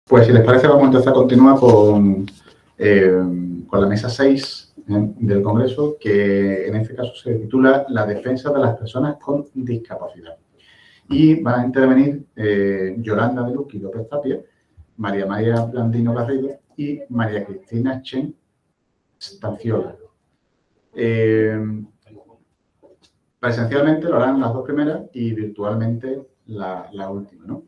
Pues si les parece, vamos entonces a continuar con la mesa 6 del Congreso, que en este caso se titula La defensa de las personas con discapacidad. Y van a intervenir Yolanda de Luque y López Tapia, María Blandino Garrido y María Cristina Chen Stanciola. Presencialmente lo harán las dos primeras y virtualmente la última, ¿no?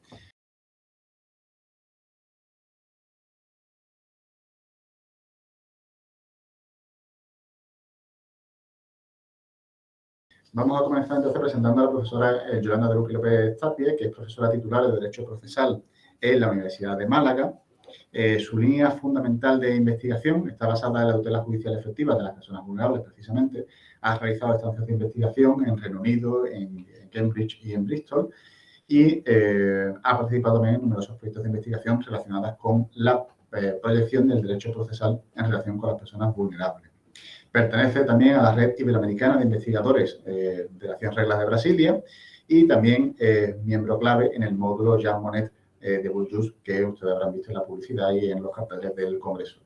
Vamos a comenzar entonces presentando a la profesora Yolanda de Luque López Tapia, que es profesora titular de Derecho Procesal en la Universidad de Málaga. Su línea fundamental de investigación está basada en la tutela judicial efectiva de las personas vulnerables, precisamente. Ha realizado estancias de investigación en Reino Unido, en Cambridge y en Bristol, y ha participado también en numerosos proyectos de investigación relacionados con la proyección del derecho procesal en relación con las personas vulnerables. Pertenece también a la Red Iberoamericana de Investigadores de las 100 Reglas de Brasilia y también miembro clave en el módulo Jean Monnet de Bourdieu, que ustedes habrán visto en la publicidad y en los carteles del Congreso.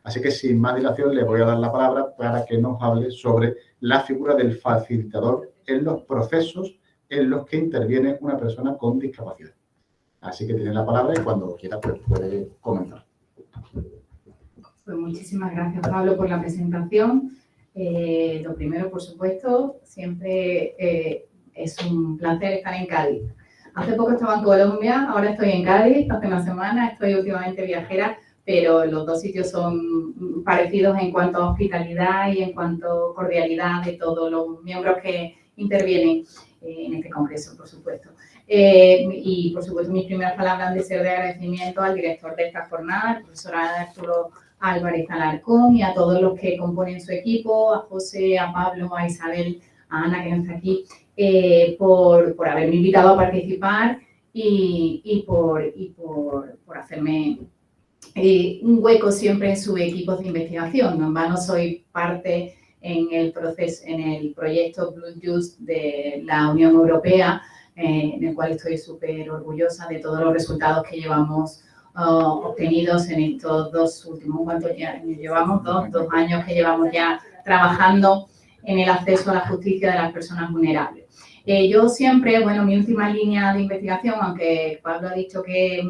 Así que sin más dilación le voy a dar la palabra para que nos hable sobre la figura del facilitador en los procesos en los que interviene una persona con discapacidad. Así que tiene la palabra y cuando quiera pues, puede comenzar. Pues muchísimas gracias, Pablo, por la presentación. Lo primero, por supuesto, siempre es un placer estar en Cádiz. Hace poco estaba en Colombia, ahora estoy en Cádiz, hace una semana, estoy últimamente viajera, pero los dos sitios son parecidos en cuanto a hospitalidad y en cuanto a cordialidad de todos los miembros que intervienen en este congreso, por supuesto. Y, por supuesto, mis primeras palabras han de ser de agradecimiento al director de esta jornada, el profesor Arturo Álvarez Alarcón, y a todos los que componen su equipo, a José, a Pablo, a Isabel, a Ana, que no está aquí, por haberme invitado a participar y por hacerme un hueco siempre en su equipo de investigación. No en vano soy parte en el proyecto Blue Juice de la Unión Europea, en el cual estoy súper orgullosa de todos los resultados que llevamos obtenidos en estos dos últimos, ¿cuántos ya llevamos? Dos años que llevamos ya trabajando en el acceso a la justicia de las personas vulnerables. Yo siempre, bueno, mi última línea de investigación, aunque Pablo ha dicho que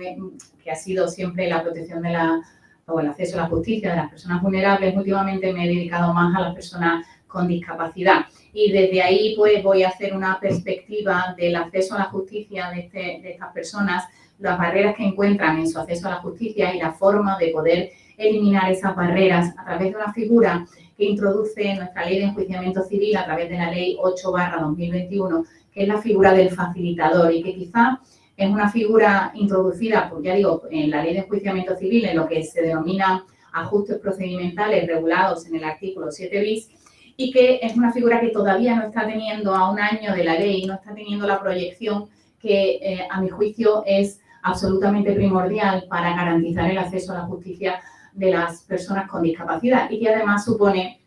ha sido siempre la protección o el acceso a la justicia de las personas vulnerables, últimamente me he dedicado más a las personas con discapacidad. Y desde ahí, pues, voy a hacer una perspectiva del acceso a la justicia de estas personas, las barreras que encuentran en su acceso a la justicia y la forma de poder eliminar esas barreras a través de una figura que introduce nuestra ley de enjuiciamiento civil a través de la ley 8/2021, que es la figura del facilitador y que quizá es una figura introducida, pues ya digo, en la ley de enjuiciamiento civil, en lo que se denomina ajustes procedimentales regulados en el artículo 7 bis, y que es una figura que todavía no está teniendo, a un año de la ley, no está teniendo la proyección que, a mi juicio, es absolutamente primordial para garantizar el acceso a la justicia de las personas con discapacidad y que además supone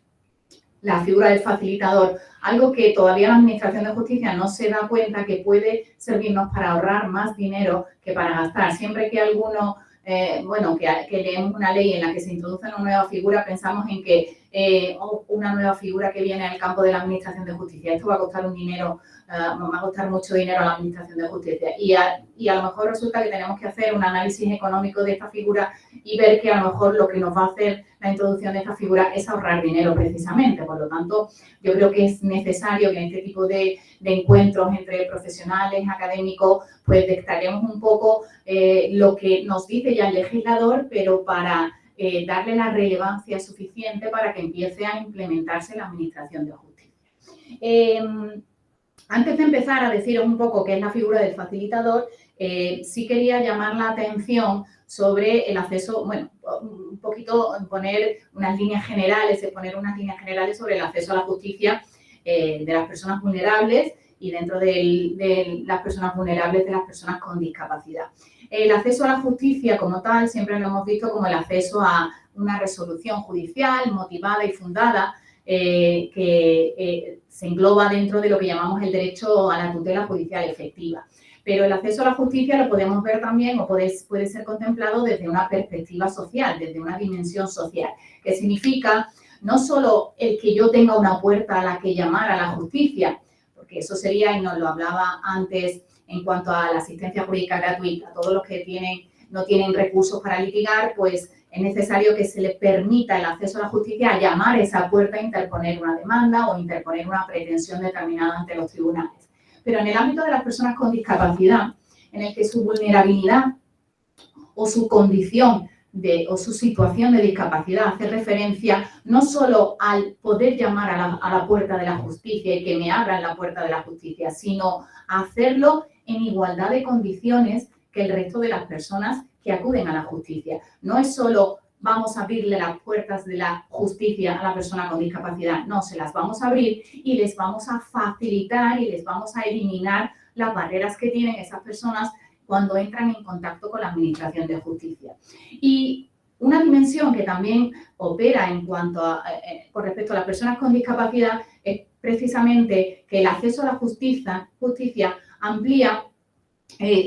la figura del facilitador, algo que todavía la Administración de Justicia no se da cuenta que puede servirnos para ahorrar más dinero que para gastar. Siempre que alguno, que leemos una ley en la que se introduce una nueva figura, pensamos en que una nueva figura que viene al campo de la Administración de Justicia. Esto va a costar un dinero, va a costar mucho dinero a la Administración de Justicia. Y a lo mejor resulta que tenemos que hacer un análisis económico de esta figura y ver que a lo mejor lo que nos va a hacer la introducción de esta figura es ahorrar dinero precisamente. Por lo tanto, yo creo que es necesario que en este tipo de encuentros entre profesionales, académicos, pues destaquemos un poco lo que nos dice ya el legislador, pero para darle la relevancia suficiente para que empiece a implementarse la Administración de Justicia. Antes de empezar a deciros un poco qué es la figura del facilitador, sí quería llamar la atención sobre el acceso, bueno, un poquito poner unas líneas generales sobre el acceso a la justicia de las personas vulnerables y dentro de las personas vulnerables de las personas con discapacidad. El acceso a la justicia como tal siempre lo hemos visto como el acceso a una resolución judicial motivada y fundada que se engloba dentro de lo que llamamos el derecho a la tutela judicial efectiva. Pero el acceso a la justicia lo podemos ver también o puede ser contemplado desde una perspectiva social, desde una dimensión social, que significa no solo el que yo tenga una puerta a la que llamar a la justicia, porque eso sería, y nos lo hablaba antes en cuanto a la asistencia jurídica gratuita, todos los que no tienen recursos para litigar, pues es necesario que se les permita el acceso a la justicia a llamar a esa puerta a interponer una demanda o interponer una pretensión determinada ante los tribunales. Pero en el ámbito de las personas con discapacidad, en el que su vulnerabilidad o su condición o su situación de discapacidad hace referencia no solo al poder llamar a la puerta de la justicia y que me abran la puerta de la justicia, sino a hacerlo en igualdad de condiciones que el resto de las personas que acuden a la justicia. No es solo vamos a abrirle las puertas de la justicia a la persona con discapacidad, no, se las vamos a abrir y les vamos a facilitar y les vamos a eliminar las barreras que tienen esas personas cuando entran en contacto con la Administración de Justicia. Y una dimensión que también opera en cuanto a, con respecto a las personas con discapacidad es precisamente que el acceso a la justicia amplía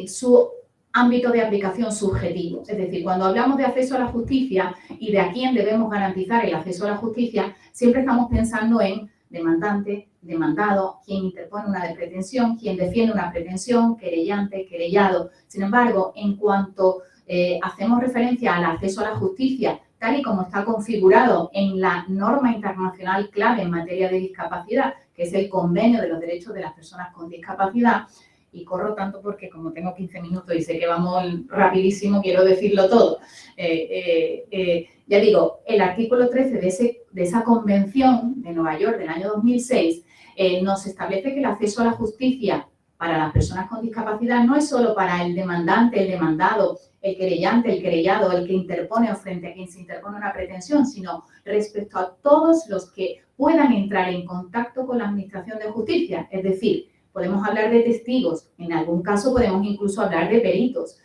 su ámbito de aplicación subjetivo. Es decir, cuando hablamos de acceso a la justicia y de a quién debemos garantizar el acceso a la justicia, siempre estamos pensando en demandante, demandado, quien interpone una pretensión, quien defiende una pretensión, querellante, querellado. Sin embargo, en cuanto hacemos referencia al acceso a la justicia, tal y como está configurado en la norma internacional clave en materia de discapacidad, que es el Convenio de los Derechos de las Personas con Discapacidad, y corro tanto porque como tengo 15 minutos y sé que vamos rapidísimo, quiero decirlo todo. Ya digo, el artículo 13 de esa convención de Nueva York del año 2006 nos establece que el acceso a la justicia para las personas con discapacidad no es solo para el demandante, el demandado, el querellante, el querellado, el que interpone o frente a quien se interpone una pretensión, sino respecto a todos los que puedan entrar en contacto con la Administración de Justicia. Es decir, podemos hablar de testigos, en algún caso podemos incluso hablar de peritos.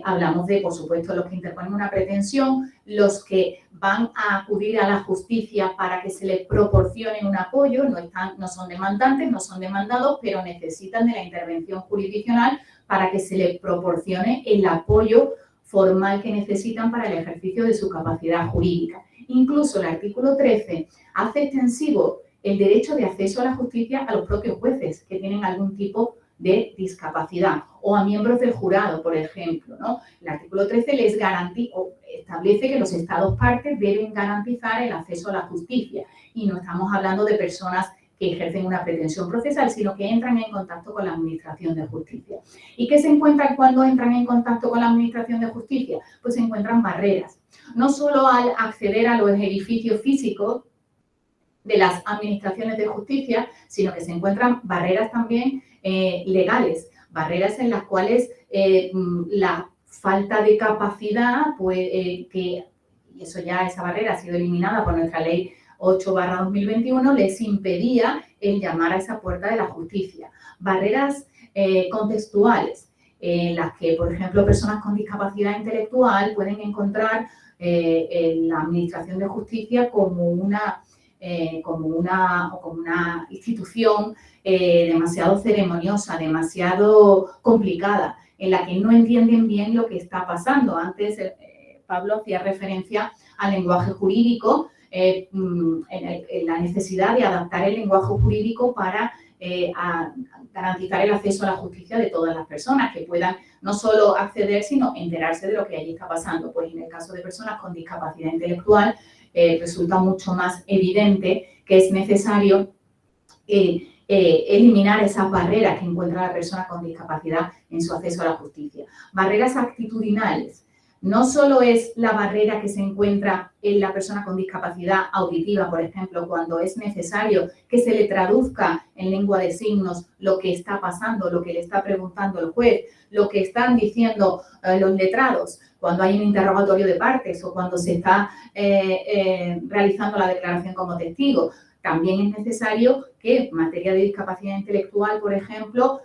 Hablamos de, por supuesto, los que interponen una pretensión, los que van a acudir a la justicia para que se les proporcione un apoyo, no son demandantes, no son demandados, pero necesitan de la intervención jurisdiccional para que se les proporcione el apoyo formal que necesitan para el ejercicio de su capacidad jurídica. Incluso el artículo 13 hace extensivo el derecho de acceso a la justicia a los propios jueces que tienen algún tipo de discapacidad o a miembros del jurado, por ejemplo, ¿no? El artículo 13 les establece que los Estados partes deben garantizar el acceso a la justicia y no estamos hablando de personas que ejercen una pretensión procesal, sino que entran en contacto con la Administración de Justicia. ¿Y qué se encuentran cuando entran en contacto con la Administración de Justicia? Pues se encuentran barreras, no solo al acceder a los edificios físicos de las administraciones de justicia, sino que se encuentran barreras también legales, barreras en las cuales la falta de capacidad, pues y esa barrera ha sido eliminada por nuestra ley 8/2021, les impedía el llamar a esa puerta de la justicia. Barreras contextuales, en las que, por ejemplo, personas con discapacidad intelectual pueden encontrar en la Administración de Justicia como una institución demasiado ceremoniosa, demasiado complicada, en la que no entienden bien lo que está pasando. Antes Pablo hacía referencia al lenguaje jurídico, en la necesidad de adaptar el lenguaje jurídico para garantizar el acceso a la justicia de todas las personas, que puedan no solo acceder, sino enterarse de lo que allí está pasando. Pues en el caso de personas con discapacidad intelectual, resulta mucho más evidente que es necesario eliminar esas barreras que encuentra la persona con discapacidad en su acceso a la justicia. Barreras actitudinales. No solo es la barrera que se encuentra en la persona con discapacidad auditiva, por ejemplo, cuando es necesario que se le traduzca en lengua de signos lo que está pasando, lo que le está preguntando el juez, lo que están diciendo los letrados, cuando hay un interrogatorio de partes o cuando se está realizando la declaración como testigo. También es necesario que en materia de discapacidad intelectual, por ejemplo,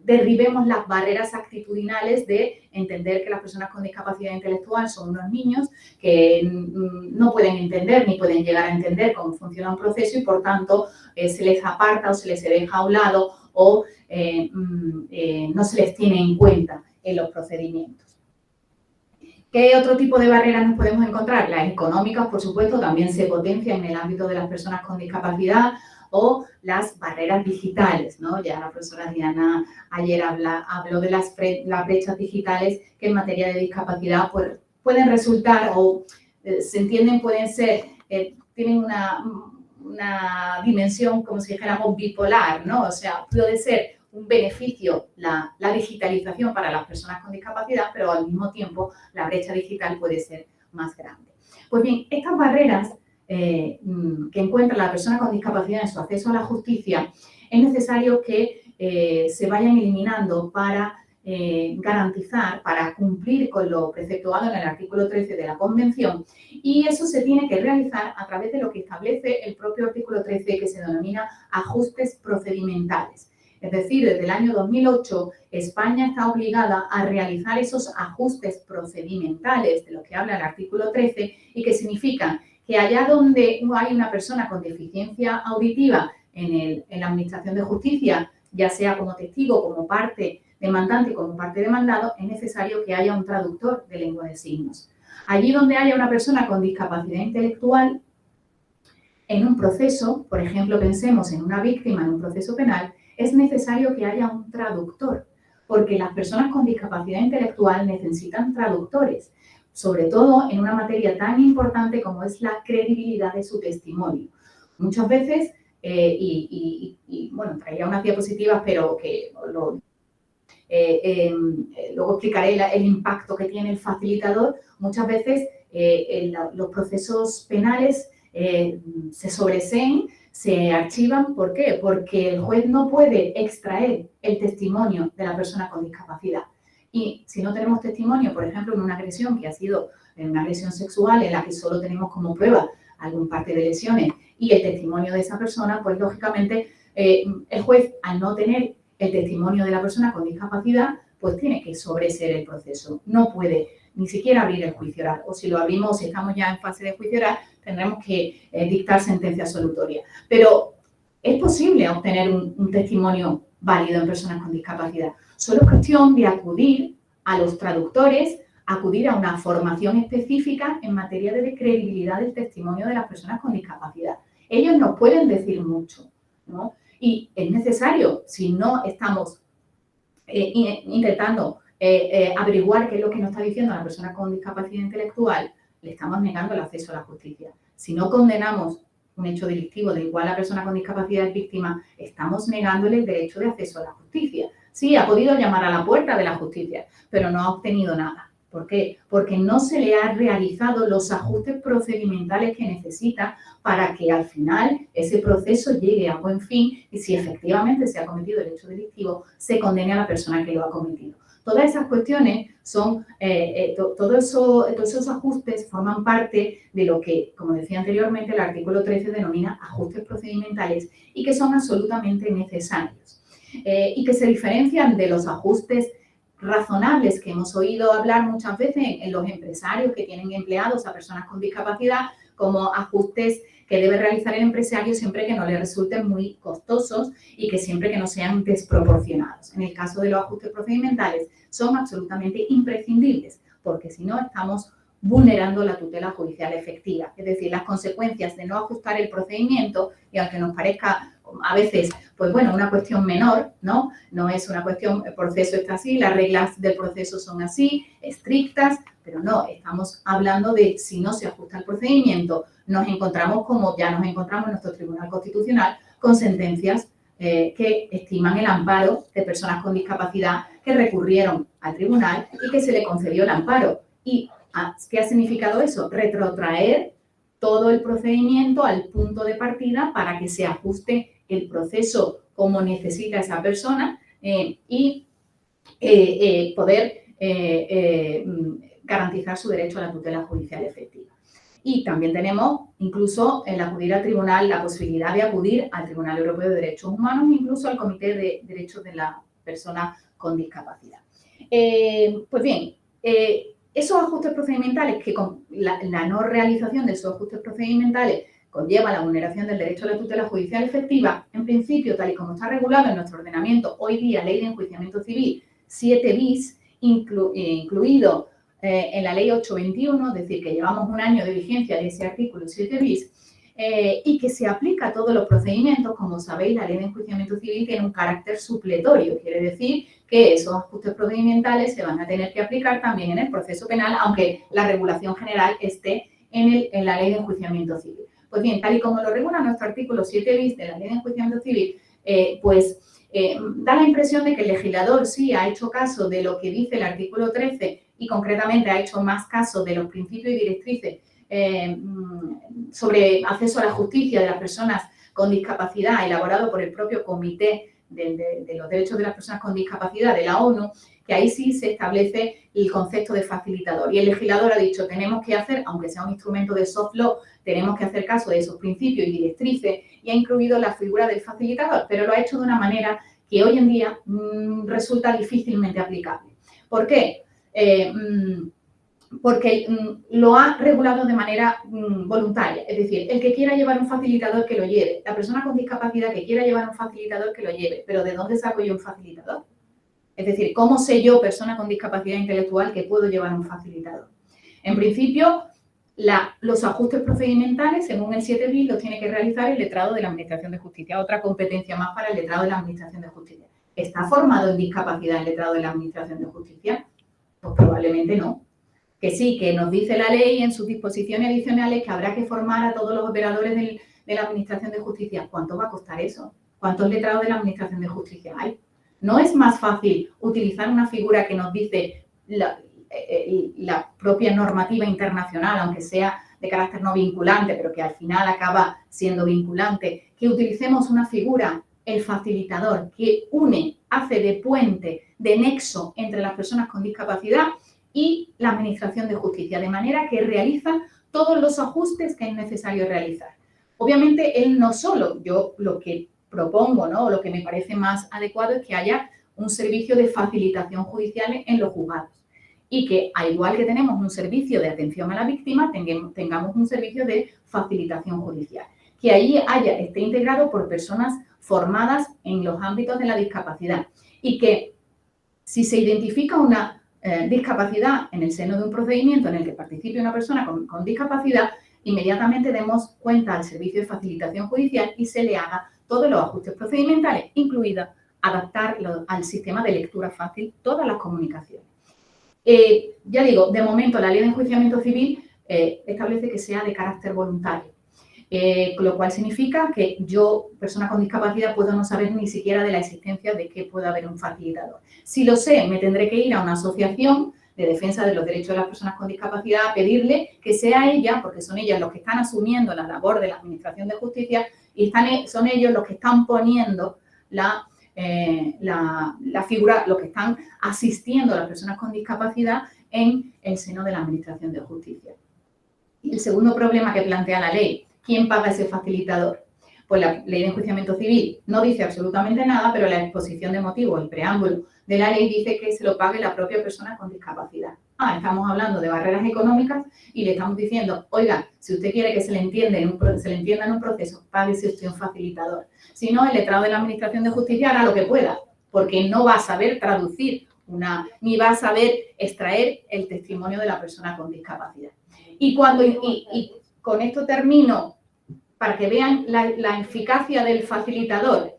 derribemos las barreras actitudinales de entender que las personas con discapacidad intelectual son unos niños que no pueden entender ni pueden llegar a entender cómo funciona un proceso y, por tanto, se les aparta o se les deja a un lado o no se les tiene en cuenta en los procedimientos. ¿Qué otro tipo de barreras nos podemos encontrar? Las económicas, por supuesto, también se potencian en el ámbito de las personas con discapacidad, o las barreras digitales, ¿no? Ya la profesora Diana ayer habló de las brechas digitales que en materia de discapacidad pues, pueden resultar o se entienden, pueden ser, tienen una dimensión, como si dijéramos, bipolar, ¿no? O sea, puede ser un beneficio la digitalización para las personas con discapacidad, pero al mismo tiempo la brecha digital puede ser más grande. Pues bien, estas barreras que encuentra la persona con discapacidad en su acceso a la justicia, es necesario que se vayan eliminando para garantizar, para cumplir con lo preceptuado en el artículo 13 de la Convención, y eso se tiene que realizar a través de lo que establece el propio artículo 13, que se denomina ajustes procedimentales. Es decir, desde el año 2008, España está obligada a realizar esos ajustes procedimentales de los que habla el artículo 13 y que significan que allá donde hay una persona con deficiencia auditiva en la Administración de Justicia, ya sea como testigo, como parte demandante, como parte demandado, es necesario que haya un traductor de lengua de signos. Allí donde haya una persona con discapacidad intelectual, en un proceso, por ejemplo, pensemos en una víctima en un proceso penal, es necesario que haya un traductor, porque las personas con discapacidad intelectual necesitan traductores, sobre todo en una materia tan importante como es la credibilidad de su testimonio. Muchas veces, bueno, traía unas diapositivas, pero que luego explicaré el impacto que tiene el facilitador. Muchas veces los procesos penales se sobreseen, se archivan. ¿Por qué? Porque el juez no puede extraer el testimonio de la persona con discapacidad. Y si no tenemos testimonio, por ejemplo, en una agresión que ha sido una agresión sexual en la que solo tenemos como prueba algún parte de lesiones y el testimonio de esa persona, pues lógicamente el juez, al no tener el testimonio de la persona con discapacidad, pues tiene que sobreseer el proceso. No puede ni siquiera abrir el juicio oral. O si lo abrimos, si estamos ya en fase de juicio oral, tendremos que dictar sentencia absolutoria. Pero es posible obtener un testimonio válido en personas con discapacidad. Solo es cuestión de acudir a los traductores, acudir a una formación específica en materia de credibilidad del testimonio de las personas con discapacidad. Ellos nos pueden decir mucho, ¿no? Y es necesario, si no estamos intentando averiguar qué es lo que nos está diciendo la persona con discapacidad intelectual, le estamos negando el acceso a la justicia. Si no condenamos un hecho delictivo del cual la persona con discapacidad es víctima, estamos negándole el derecho de acceso a la justicia. Sí, ha podido llamar a la puerta de la justicia, pero no ha obtenido nada. ¿Por qué? Porque no se le ha realizado los ajustes procedimentales que necesita para que al final ese proceso llegue a buen fin y si efectivamente se ha cometido el hecho delictivo, se condene a la persona que lo ha cometido. Todas esas cuestiones son, todos esos ajustes forman parte de lo que, como decía anteriormente, el artículo 13 denomina ajustes procedimentales y que son absolutamente necesarios y que se diferencian de los ajustes razonables que hemos oído hablar muchas veces en los empresarios que tienen empleados a personas con discapacidad como ajustes que debe realizar el empresario siempre que no le resulten muy costosos y que siempre que no sean desproporcionados. En el caso de los ajustes procedimentales son absolutamente imprescindibles porque si no estamos vulnerando la tutela judicial efectiva, es decir, las consecuencias de no ajustar el procedimiento y aunque nos parezca a veces, pues bueno, una cuestión menor, ¿no? No es una cuestión, el proceso está así, las reglas del proceso son así, estrictas, pero no, estamos hablando de si no se ajusta el procedimiento, nos encontramos como ya nos encontramos en nuestro Tribunal Constitucional con sentencias que estiman el amparo de personas con discapacidad que recurrieron al tribunal y que se le concedió el amparo. ¿Y qué ha significado eso? Retrotraer todo el procedimiento al punto de partida para que se ajuste el proceso como necesita esa persona y poder garantizar su derecho a la tutela judicial efectiva. Y también tenemos incluso el acudir al tribunal, la posibilidad de acudir al Tribunal Europeo de Derechos Humanos, incluso al Comité de Derechos de la Persona con Discapacidad. Pues bien, esos ajustes procedimentales, que con la no realización de esos ajustes procedimentales conlleva la vulneración del derecho a la tutela judicial efectiva, en principio, tal y como está regulado en nuestro ordenamiento, hoy día, Ley de Enjuiciamiento Civil 7 bis, incluido en la Ley 821, es decir, que llevamos un año de vigencia de ese artículo 7 bis, y que se aplica a todos los procedimientos. Como sabéis, la Ley de Enjuiciamiento Civil tiene un carácter supletorio, quiere decir que esos ajustes procedimentales se van a tener que aplicar también en el proceso penal, aunque la regulación general esté en la Ley de Enjuiciamiento Civil. Pues bien, tal y como lo regula nuestro artículo 7 bis de la Ley de Enjuiciamiento Civil, da la impresión de que el legislador sí ha hecho caso de lo que dice el artículo 13 y concretamente ha hecho más caso de los principios y directrices sobre acceso a la justicia de las personas con discapacidad, elaborado por el propio Comité de los Derechos de las Personas con Discapacidad de la ONU, que ahí sí se establece el concepto de facilitador. Y el legislador ha dicho, tenemos que hacer, aunque sea un instrumento de soft law, tenemos que hacer caso de esos principios y directrices, y ha incluido la figura del facilitador, pero lo ha hecho de una manera que hoy en día resulta difícilmente aplicable. ¿Por qué? Porque lo ha regulado de manera voluntaria. Es decir, el que quiera llevar un facilitador, que lo lleve. La persona con discapacidad que quiera llevar un facilitador, que lo lleve. Pero ¿de dónde saco yo un facilitador? Es decir, ¿cómo sé yo, persona con discapacidad intelectual, que puedo llevar un facilitador? En principio, los ajustes procedimentales, según el 7 bis, los tiene que realizar el letrado de la Administración de Justicia. Otra competencia más para el letrado de la Administración de Justicia. ¿Está formado en discapacidad el letrado de la Administración de Justicia? Pues probablemente no. Que sí, que nos dice la ley en sus disposiciones adicionales que habrá que formar a todos los operadores de la Administración de Justicia. ¿Cuánto va a costar eso? ¿Cuántos letrados de la Administración de Justicia hay? ¿No es más fácil utilizar una figura que nos dice la propia normativa internacional, aunque sea de carácter no vinculante, pero que al final acaba siendo vinculante, que utilicemos una figura, el facilitador, que une, hace de puente, de nexo entre las personas con discapacidad y la Administración de Justicia, de manera que realiza todos los ajustes que es necesario realizar? Obviamente, él no solo, yo lo que propongo, ¿no?, lo que me parece más adecuado es que haya un servicio de facilitación judicial en los juzgados y que, al igual que tenemos un servicio de atención a la víctima, tengamos un servicio de facilitación judicial, que ahí esté integrado por personas formadas en los ámbitos de la discapacidad y que, si se identifica una discapacidad en el seno de un procedimiento en el que participe una persona con discapacidad, inmediatamente demos cuenta al servicio de facilitación judicial y se le haga todos los ajustes procedimentales, incluida adaptar al sistema de lectura fácil todas las comunicaciones. Ya digo, de momento la Ley de Enjuiciamiento Civil establece que sea de carácter voluntario, lo cual significa que yo, persona con discapacidad, puedo no saber ni siquiera de la existencia de que pueda haber un facilitador. Si lo sé, me tendré que ir a una asociación de defensa de los derechos de las personas con discapacidad a pedirle que sea ella, porque son ellas los que están asumiendo la labor de la Administración de Justicia y son ellos los que están poniendo la figura, los que están asistiendo a las personas con discapacidad en el seno de la Administración de Justicia. Y el segundo problema que plantea la ley, ¿quién paga ese facilitador? Pues la Ley de Enjuiciamiento Civil no dice absolutamente nada, pero la exposición de motivos, el preámbulo de la ley, dice que se lo pague la propia persona con discapacidad. Estamos hablando de barreras económicas y le estamos diciendo, oiga, si usted quiere que se le entienda en un proceso, páguese usted un facilitador. Si no, el letrado de la Administración de Justicia hará lo que pueda, porque no va a saber traducir ni va a saber extraer el testimonio de la persona con discapacidad. Y con esto termino, para que vean la eficacia del facilitador.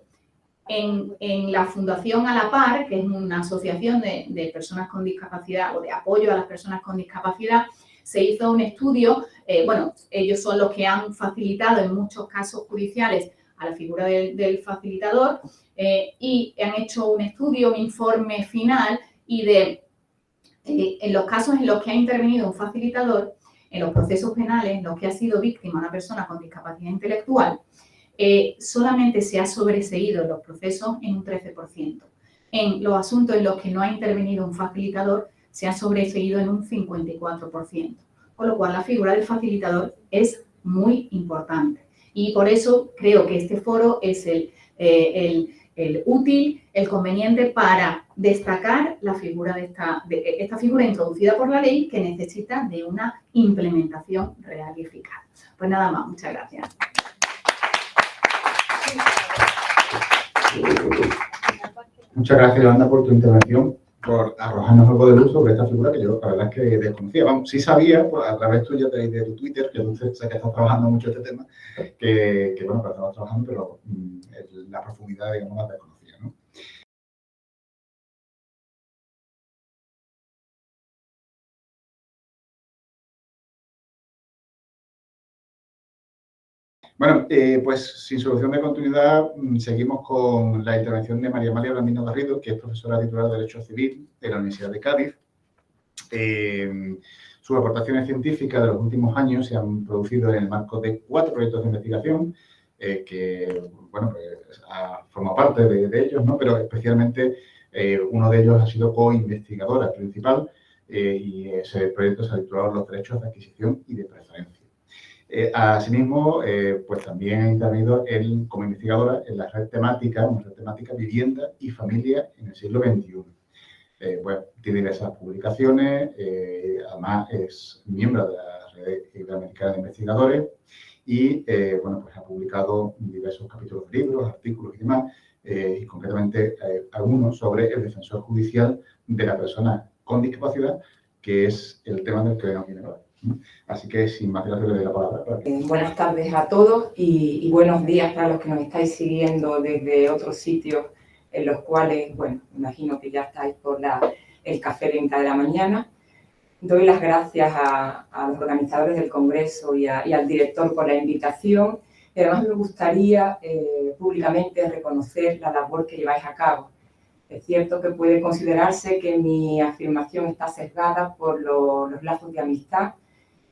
En la Fundación A la Par, que es una asociación de personas con discapacidad o de apoyo a las personas con discapacidad, se hizo un estudio, ellos son los que han facilitado en muchos casos judiciales a la figura del facilitador y han hecho un estudio, un informe final y en los casos en los que ha intervenido un facilitador, en los procesos penales en los que ha sido víctima una persona con discapacidad intelectual, solamente se ha sobreseído en los procesos en un 13%. En los asuntos en los que no ha intervenido un facilitador, se ha sobreseído en un 54%. Con lo cual, la figura del facilitador es muy importante. Y por eso creo que este foro es el útil, el conveniente para destacar la figura de esta figura introducida por la ley que necesita de una implementación real y eficaz. Pues nada más, muchas gracias. Muchas gracias, Yolanda, por tu intervención, por arrojarnos algo de luz sobre esta figura que yo la verdad es que desconocía. Vamos, sí sabía, pues, a través tuya de tu Twitter, que tú sé que estás trabajando mucho este tema, que bueno, que estamos trabajando, pero la profundidad, digamos, la desconocía, ¿no? Bueno, pues sin solución de continuidad, seguimos con la intervención de María Amalia Blandino Garrido, que es profesora titular de Derecho Civil de la Universidad de Cádiz. Sus aportaciones científicas de los últimos años se han producido en el marco de 4 proyectos de investigación que, bueno, pues, ha formado parte de ellos, ¿no? Pero especialmente uno de ellos ha sido co-investigadora principal y ese proyecto se ha titulado Los derechos de adquisición y de preferencia. Asimismo, pues también ha intervenido como investigadora en la red temática, una red temática Vivienda y Familia en el siglo XXI. Bueno, tiene diversas publicaciones, además es miembro de la Red Iberoamericana de Investigadores y, bueno, pues ha publicado diversos capítulos de libros, artículos y demás, y concretamente algunos sobre el defensor judicial de la persona con discapacidad, que es el tema del que nos viene hoy. Así que, sin más dilación, le doy la palabra. Buenas tardes a todos y buenos días para los que nos estáis siguiendo desde otros sitios en los cuales, bueno, imagino que ya estáis por el café 30 de la mañana. Doy las gracias a los organizadores del Congreso y al director por la invitación. Y además me gustaría públicamente reconocer la labor que lleváis a cabo. Es cierto que puede considerarse que mi afirmación está sesgada por los lazos de amistad,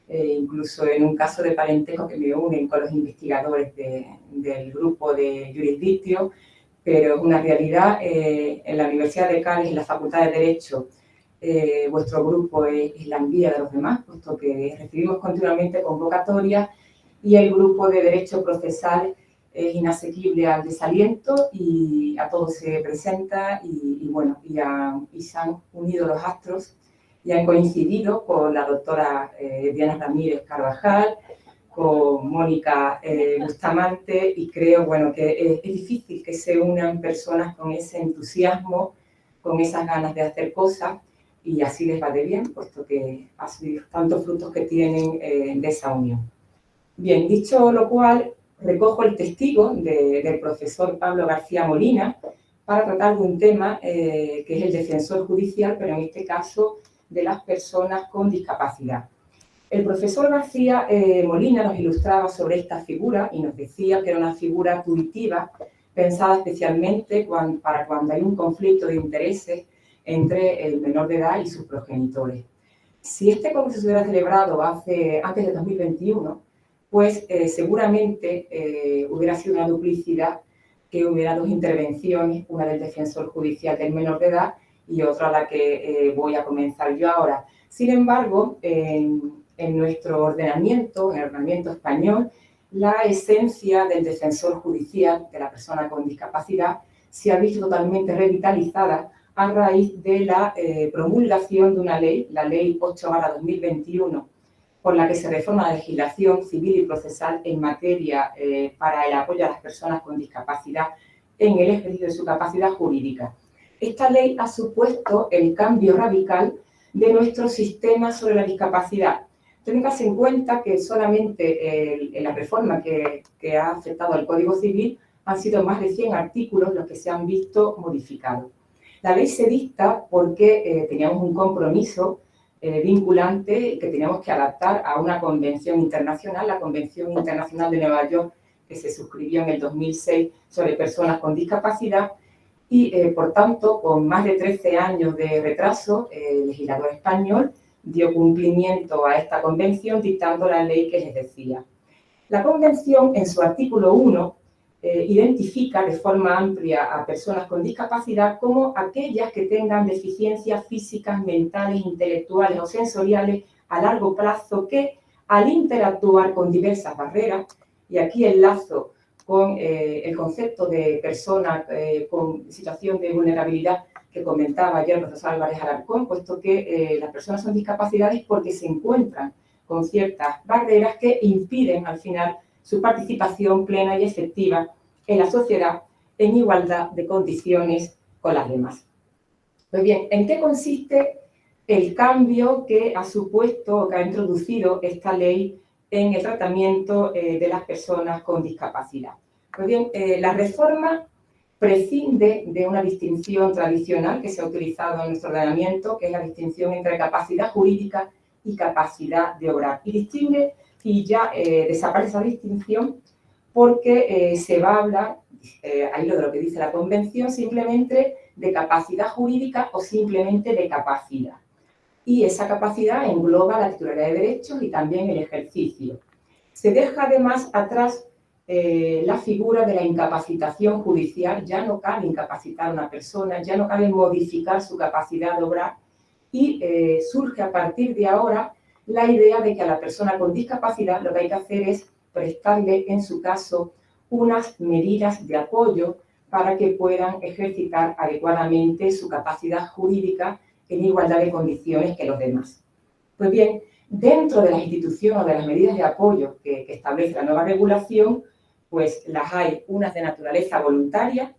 incluso en un caso de parentesco que me unen con los investigadores del grupo de Jurisdictio, pero es una realidad. En la Universidad de Cádiz, en la Facultad de Derecho, vuestro grupo es la envidia de los demás, puesto que recibimos continuamente convocatorias y el grupo de Derecho Procesal es inasequible al desaliento y a todos se presenta y bueno, y se han unido los astros y han coincidido con la doctora Diana Ramírez Carvajal, con Mónica Bustamante, y creo, bueno, que es difícil que se unan personas con ese entusiasmo, con esas ganas de hacer cosas, y así les va de bien, puesto que ha sido tantos frutos que tienen de esa unión. Bien, dicho lo cual, recojo el testigo del profesor Pablo García Molina para tratar de un tema que es el defensor judicial, pero en este caso de las personas con discapacidad. El profesor García Molina nos ilustraba sobre esta figura y nos decía que era una figura tuitiva pensada especialmente para cuando hay un conflicto de intereses entre el menor de edad y sus progenitores. Si este congreso se hubiera celebrado antes de 2021, pues seguramente hubiera sido una duplicidad, que hubiera 2 intervenciones, una del defensor judicial del menor de edad y otra la que voy a comenzar yo ahora. Sin embargo, en nuestro ordenamiento, en el ordenamiento español, la esencia del defensor judicial de la persona con discapacidad se ha visto totalmente revitalizada a raíz de la promulgación de una ley, la Ley 8/2021, por la que se reforma la legislación civil y procesal en materia para el apoyo a las personas con discapacidad en el ejercicio de su capacidad jurídica. Esta ley ha supuesto el cambio radical de nuestro sistema sobre la discapacidad. Ténganse en cuenta que solamente en la reforma que ha afectado al Código Civil han sido más de 100 artículos los que se han visto modificados. La ley se dicta porque teníamos un compromiso vinculante que teníamos que adaptar a una convención internacional, la Convención Internacional de Nueva York, que se suscribió en el 2006 sobre personas con discapacidad, y por tanto, con más de 13 años de retraso, el legislador español dio cumplimiento a esta convención dictando la ley que les decía. La convención, en su artículo 1, identifica de forma amplia a personas con discapacidad como aquellas que tengan deficiencias físicas, mentales, intelectuales o sensoriales a largo plazo que, al interactuar con diversas barreras, y aquí enlazo con el concepto de persona con situación de vulnerabilidad que comentaba ayer el profesor Álvarez Alarcón, puesto que las personas son discapacidades porque se encuentran con ciertas barreras que impiden al final su participación plena y efectiva en la sociedad en igualdad de condiciones con las demás. Pues bien, ¿en qué consiste el cambio que ha supuesto o que ha introducido esta ley en el tratamiento de las personas con discapacidad? Pues bien, la reforma prescinde de una distinción tradicional que se ha utilizado en nuestro ordenamiento, que es la distinción entre capacidad jurídica y capacidad de obrar. Y distingue y ya desaparece esa distinción porque se va a hablar, ahí lo de lo que dice la Convención, simplemente de capacidad jurídica o simplemente de capacidad. Y esa capacidad engloba la titularidad de derechos y también el ejercicio. Se deja además atrás la figura de la incapacitación judicial. Ya no cabe incapacitar a una persona, ya no cabe modificar su capacidad de obrar y surge a partir de ahora la idea de que a la persona con discapacidad lo que hay que hacer es prestarle, en su caso, unas medidas de apoyo para que puedan ejercitar adecuadamente su capacidad jurídica en igualdad de condiciones que los demás. Pues bien, dentro de las instituciones o de las medidas de apoyo que establece la nueva regulación, pues las hay unas de naturaleza voluntaria,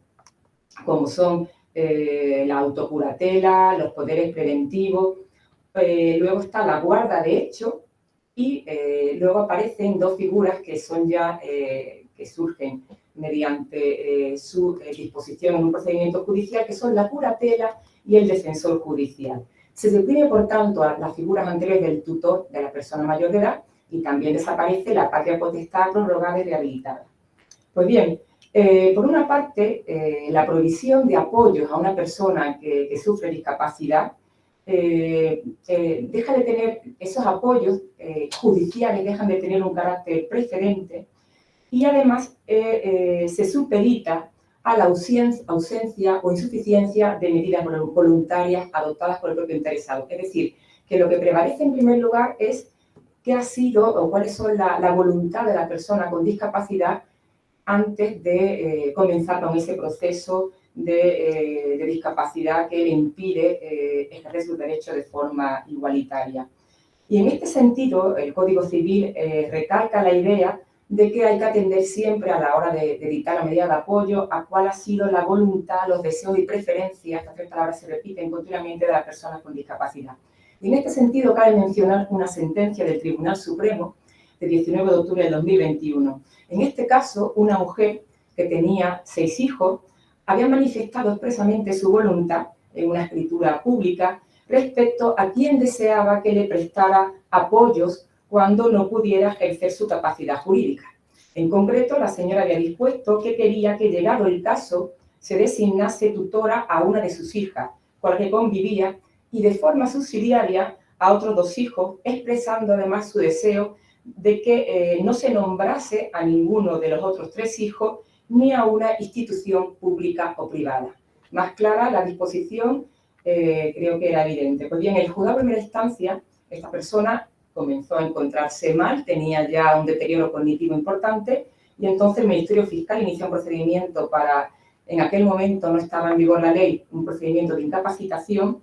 como son la autocuratela, los poderes preventivos, luego está la guarda de hecho y luego aparecen dos figuras que son ya, que surgen mediante su disposición en un procedimiento judicial, que son la curatela y el defensor judicial. Se suprime, por tanto, a las figuras anteriores del tutor de la persona mayor de edad y también desaparece la patria potestad prorrogada y rehabilitada. Pues bien, por una parte, la provisión de apoyos a una persona que sufre discapacidad deja de tener esos apoyos judiciales, dejan de tener un carácter preferente y además se supedita a la ausencia o insuficiencia de medidas voluntarias adoptadas por el propio interesado. Es decir, que lo que prevalece en primer lugar es qué ha sido o cuáles son la voluntad de la persona con discapacidad antes de comenzar con ese proceso de discapacidad que le impide ejercer sus derechos de forma igualitaria. Y en este sentido, el Código Civil recalca la idea de que hay que atender siempre a la hora de dictar la medida de apoyo a cuál ha sido la voluntad, los deseos y preferencias, estas tres palabras se repiten continuamente, de las personas con discapacidad. Y en este sentido cabe mencionar una sentencia del Tribunal Supremo de 19 de octubre del 2021. En este caso, una mujer que tenía 6 hijos había manifestado expresamente su voluntad en una escritura pública respecto a quién deseaba que le prestara apoyos cuando no pudiera ejercer su capacidad jurídica. En concreto, la señora había dispuesto que quería que, llegado el caso, se designase tutora a una de sus hijas, con la que convivía, y de forma subsidiaria a otros 2 hijos, expresando además su deseo de que no se nombrase a ninguno de los otros 3 hijos ni a una institución pública o privada. Más clara la disposición, creo que era evidente. Pues bien, el juzgado de primera instancia, esta persona comenzó a encontrarse mal, tenía ya un deterioro cognitivo importante y entonces el Ministerio Fiscal inició un procedimiento para, en aquel momento no estaba en vigor la ley, un procedimiento de incapacitación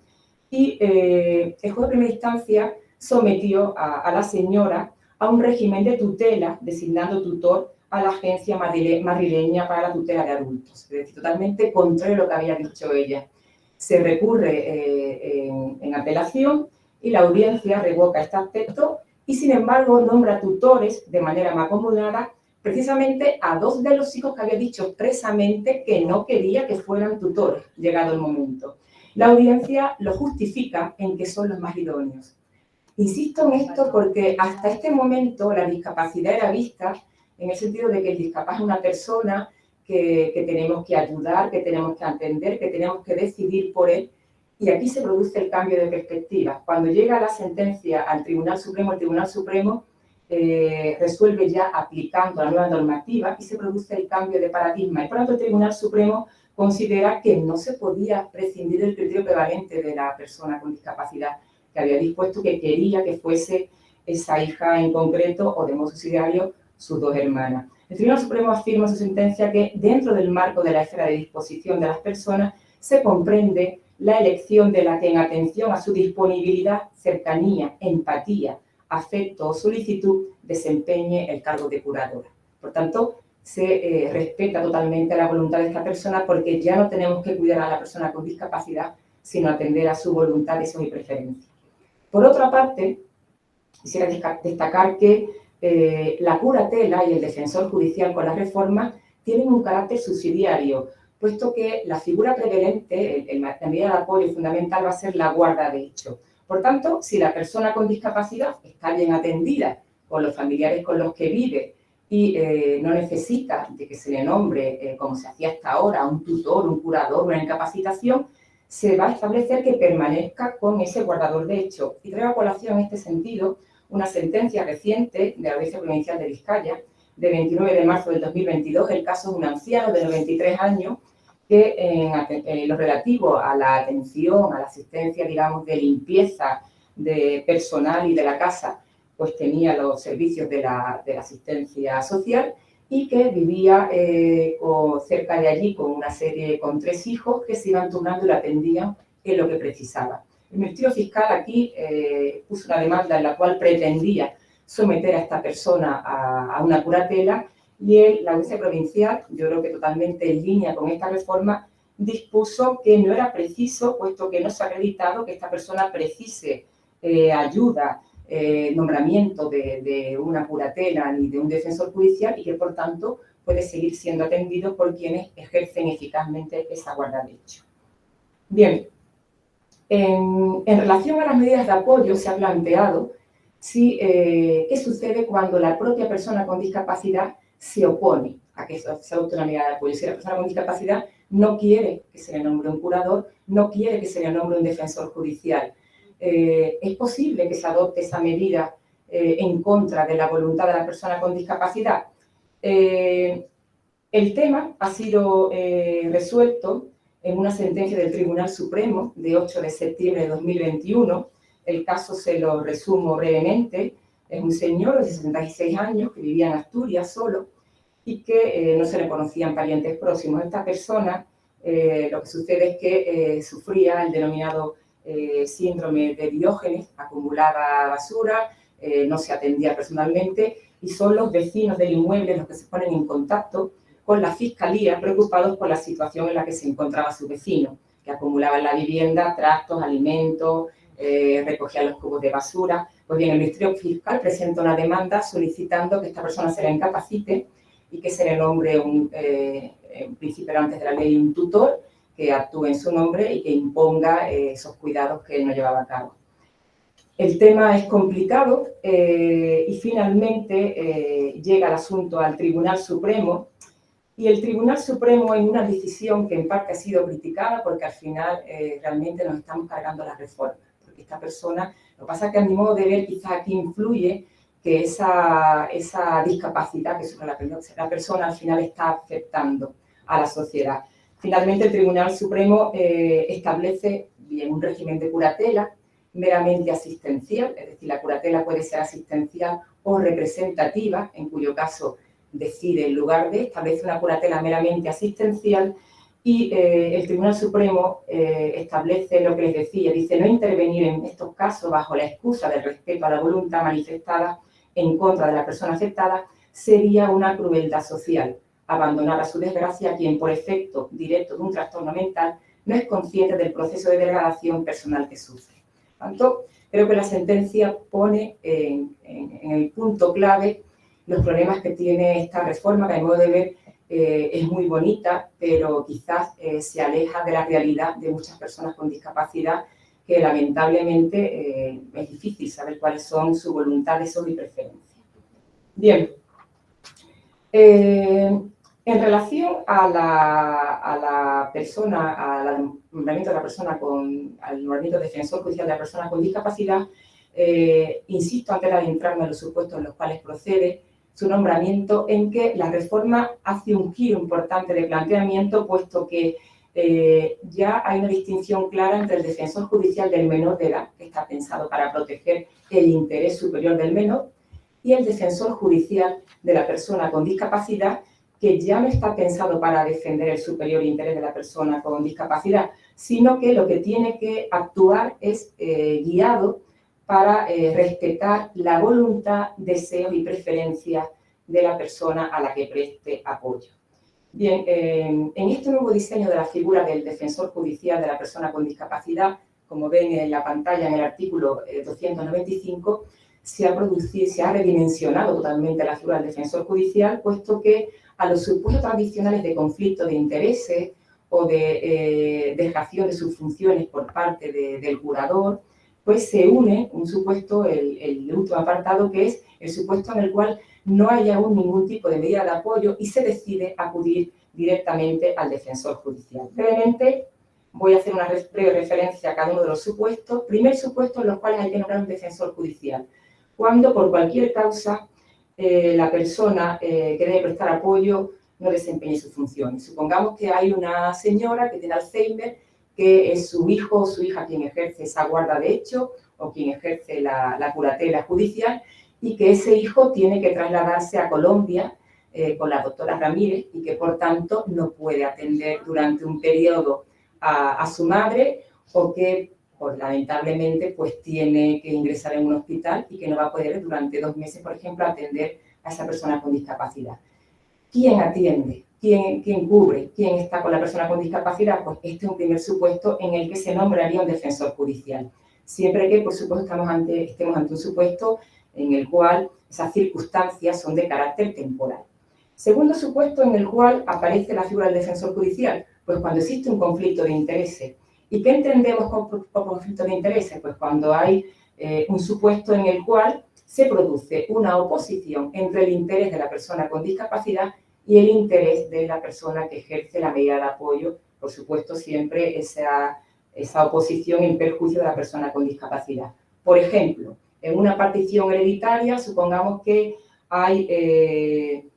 y el juez de primera instancia sometió a la señora a un régimen de tutela, designando tutor a la Agencia Madrileña para la Tutela de Adultos. Es decir, totalmente contrario a lo que había dicho ella. Se recurre en apelación y la audiencia revoca este aspecto y, sin embargo, nombra tutores de manera mancomunada precisamente a 2 de los hijos que había dicho expresamente que no quería que fueran tutores, llegado el momento. La audiencia lo justifica en que son los más idóneos. Insisto en esto porque hasta este momento la discapacidad era vista en el sentido de que el discapaz es una persona que tenemos que ayudar, que tenemos que atender, que tenemos que decidir por él. Y aquí se produce el cambio de perspectiva. Cuando llega la sentencia al Tribunal Supremo, el Tribunal Supremo resuelve ya aplicando la nueva normativa y se produce el cambio de paradigma. Y por lo tanto el Tribunal Supremo considera que no se podía prescindir del criterio prevalente de la persona con discapacidad, que había dispuesto que quería que fuese esa hija en concreto o de modo subsidiario sus 2 hermanas. El Tribunal Supremo afirma en su sentencia que dentro del marco de la esfera de disposición de las personas se comprende la elección de la que en atención a su disponibilidad, cercanía, empatía, afecto o solicitud desempeñe el cargo de curadora. Por tanto, se respeta totalmente la voluntad de esta persona, porque ya no tenemos que cuidar a la persona con discapacidad, sino atender a su voluntad, deseos y preferencias. Por otra parte, quisiera destacar que la curatela y el defensor judicial con la reforma tienen un carácter subsidiario, puesto que la figura prevalente, la medida de apoyo fundamental, va a ser la guarda de hecho. Por tanto, si la persona con discapacidad está bien atendida con los familiares con los que vive y no necesita de que se le nombre, como se hacía hasta ahora, un tutor, un curador, una incapacitación, se va a establecer que permanezca con ese guardador de hecho. Y traigo a colación en este sentido una sentencia reciente de la Audiencia Provincial de Vizcaya, de 29 de marzo del 2022, el caso de un anciano de 93 años que en lo relativo a la atención, a la asistencia, digamos, de limpieza de personal y de la casa, pues tenía los servicios de la asistencia social y que vivía cerca de allí con 3 hijos que se iban turnando y lo atendían en lo que precisaba. El Ministerio Fiscal aquí puso una demanda en la cual pretendía someter a esta persona a una curatela y la Audiencia Provincial, yo creo que totalmente en línea con esta reforma, dispuso que no era preciso, puesto que no se ha acreditado que esta persona precise ayuda, nombramiento de una curatela ni de un defensor judicial y que, por tanto, puede seguir siendo atendido por quienes ejercen eficazmente esa guarda de hecho. Bien, en relación a las medidas de apoyo se ha planteado qué sucede cuando la propia persona con discapacidad se opone a que se adopte una medida de apoyo. Si la persona con discapacidad no quiere que se le nombre un curador, no quiere que se le nombre un defensor judicial, ¿es posible que se adopte esa medida en contra de la voluntad de la persona con discapacidad? El tema ha sido resuelto en una sentencia del Tribunal Supremo de 8 de septiembre de 2021. El caso se lo resumo brevemente. Es un señor de 66 años que vivía en Asturias solo y que no se le conocían parientes próximos. Esta persona, lo que sucede es que sufría el denominado síndrome de Diógenes, acumulaba basura, no se atendía personalmente y son los vecinos del inmueble los que se ponen en contacto con la Fiscalía, preocupados por la situación en la que se encontraba su vecino, que acumulaba en la vivienda trastos, alimentos, recogía los cubos de basura. Pues bien, el Ministerio Fiscal presenta una demanda solicitando que esta persona se le incapacite y que se le nombre en principio antes de la ley un tutor que actúe en su nombre y que imponga esos cuidados que él no llevaba a cabo. El tema es complicado y finalmente llega el asunto al Tribunal Supremo. Y el Tribunal Supremo, en una decisión que en parte ha sido criticada, porque al final realmente nos estamos cargando las reformas. Porque esta persona, lo que pasa es que a mi modo de ver quizás aquí influye que esa discapacidad que la persona al final está afectando a la sociedad. Finalmente el Tribunal Supremo establece bien un régimen de curatela meramente asistencial, es decir, la curatela puede ser asistencial o representativa, en cuyo caso decide en lugar de, establece una curatela meramente asistencial y el Tribunal Supremo establece lo que les decía, dice no intervenir en estos casos bajo la excusa del respeto a la voluntad manifestada en contra de la persona afectada sería una crueldad social, abandonar a su desgracia a quien por efecto directo de un trastorno mental no es consciente del proceso de degradación personal que sufre. Por tanto, creo que la sentencia pone en el punto clave los problemas que tiene esta reforma, que a mi modo de ver es muy bonita, pero quizás se aleja de la realidad de muchas personas con discapacidad, que lamentablemente es difícil saber cuáles son sus voluntades y preferencias. Bien, en relación al nombramiento de la persona al nombramiento de defensor judicial de la persona con discapacidad, insisto antes de adentrarme en los supuestos en los cuales procede su nombramiento, en que la reforma hace un giro importante de planteamiento, puesto que ya hay una distinción clara entre el defensor judicial del menor de edad, que está pensado para proteger el interés superior del menor, y el defensor judicial de la persona con discapacidad, que ya no está pensado para defender el superior interés de la persona con discapacidad, sino que lo que tiene que actuar es guiado para respetar la voluntad, deseos y preferencias de la persona a la que preste apoyo. Bien, en este nuevo diseño de la figura del defensor judicial de la persona con discapacidad, como ven en la pantalla en el artículo 295, se ha redimensionado totalmente la figura del defensor judicial, puesto que a los supuestos tradicionales de conflicto de intereses o de dejación de sus funciones por parte del curador, pues se une un supuesto, el último apartado, que es el supuesto en el cual no haya aún ningún tipo de medida de apoyo y se decide acudir directamente al defensor judicial. Brevemente, voy a hacer una breve referencia a cada uno de los supuestos. Primer supuesto en los cuales hay que nombrar un defensor judicial. Cuando por cualquier causa la persona que debe prestar apoyo no desempeñe sus funciones. Supongamos que hay una señora que tiene Alzheimer, que es su hijo o su hija quien ejerce esa guarda de hecho o quien ejerce la curatela judicial, y que ese hijo tiene que trasladarse a Colombia con la doctora Ramírez y que, por tanto, no puede atender durante un periodo a su madre, o que, pues, lamentablemente, pues tiene que ingresar en un hospital y que no va a poder durante 2 meses, por ejemplo, atender a esa persona con discapacidad. ¿Quién atiende? ¿Quién cubre? ¿Quién está con la persona con discapacidad? Pues este es un primer supuesto en el que se nombraría un defensor judicial. Siempre que, por supuesto, estemos ante un supuesto en el cual esas circunstancias son de carácter temporal. Segundo supuesto en el cual aparece la figura del defensor judicial, pues cuando existe un conflicto de intereses. ¿Y qué entendemos por conflicto de intereses? Pues cuando hay un supuesto en el cual se produce una oposición entre el interés de la persona con discapacidad y el interés de la persona que ejerce la medida de apoyo, por supuesto siempre esa oposición en perjuicio de la persona con discapacidad. Por ejemplo, en una partición hereditaria, supongamos que hay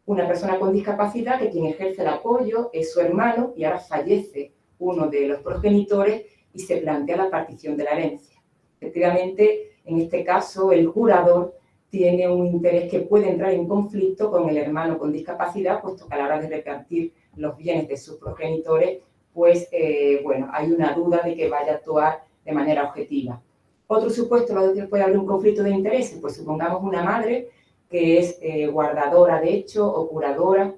una persona con discapacidad que quien ejerce el apoyo es su hermano y ahora fallece uno de los progenitores y se plantea la partición de la herencia. Efectivamente, en este caso, el curador tiene un interés que puede entrar en conflicto con el hermano con discapacidad, puesto que a la hora de repartir los bienes de sus progenitores, pues, bueno, hay una duda de que vaya a actuar de manera objetiva. Otro supuesto donde puede haber un conflicto de intereses, pues supongamos una madre que es guardadora de hecho o curadora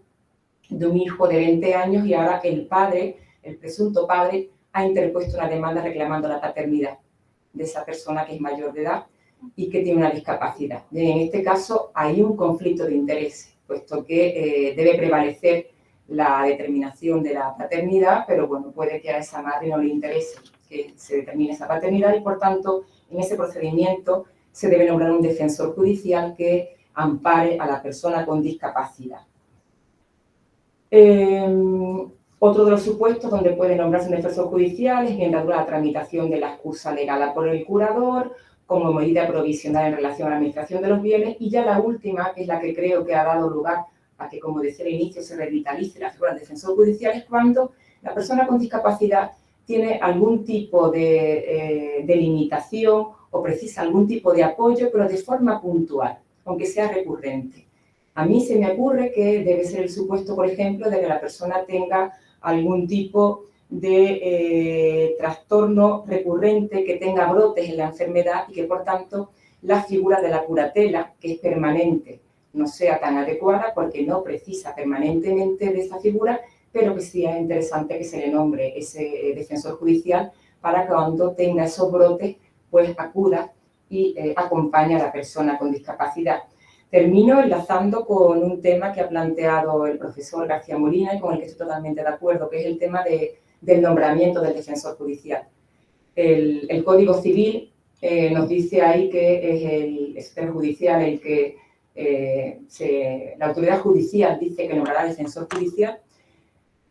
de un hijo de 20 años y ahora el padre, el presunto padre, ha interpuesto una demanda reclamando la paternidad de esa persona que es mayor de edad y que tiene una discapacidad. Y en este caso hay un conflicto de intereses, puesto que debe prevalecer la determinación de la paternidad, pero bueno, puede que a esa madre no le interese que se determine esa paternidad y, por tanto, en ese procedimiento se debe nombrar un defensor judicial que ampare a la persona con discapacidad. Otro de los supuestos donde puede nombrarse un defensor judicial es mientras dura la tramitación de la excusa legal por el curador, como medida provisional en relación a la administración de los bienes, y ya la última, que es la que creo que ha dado lugar a que, como decía al inicio, se revitalice la figura del defensor judicial, es cuando la persona con discapacidad tiene algún tipo de limitación o precisa algún tipo de apoyo, pero de forma puntual, aunque sea recurrente. A mí se me ocurre que debe ser el supuesto, por ejemplo, de que la persona tenga algún tipo de trastorno recurrente, que tenga brotes en la enfermedad y que, por tanto, la figura de la curatela, que es permanente, no sea tan adecuada porque no precisa permanentemente de esa figura, pero que sí es interesante que se le nombre ese defensor judicial para que cuando tenga esos brotes, pues acuda y acompaña a la persona con discapacidad. Termino enlazando con un tema que ha planteado el profesor García Molina y con el que estoy totalmente de acuerdo, que es el tema del nombramiento del defensor judicial. El Código Civil nos dice ahí que es el secretario judicial el que la autoridad judicial dice que nombrará defensor judicial.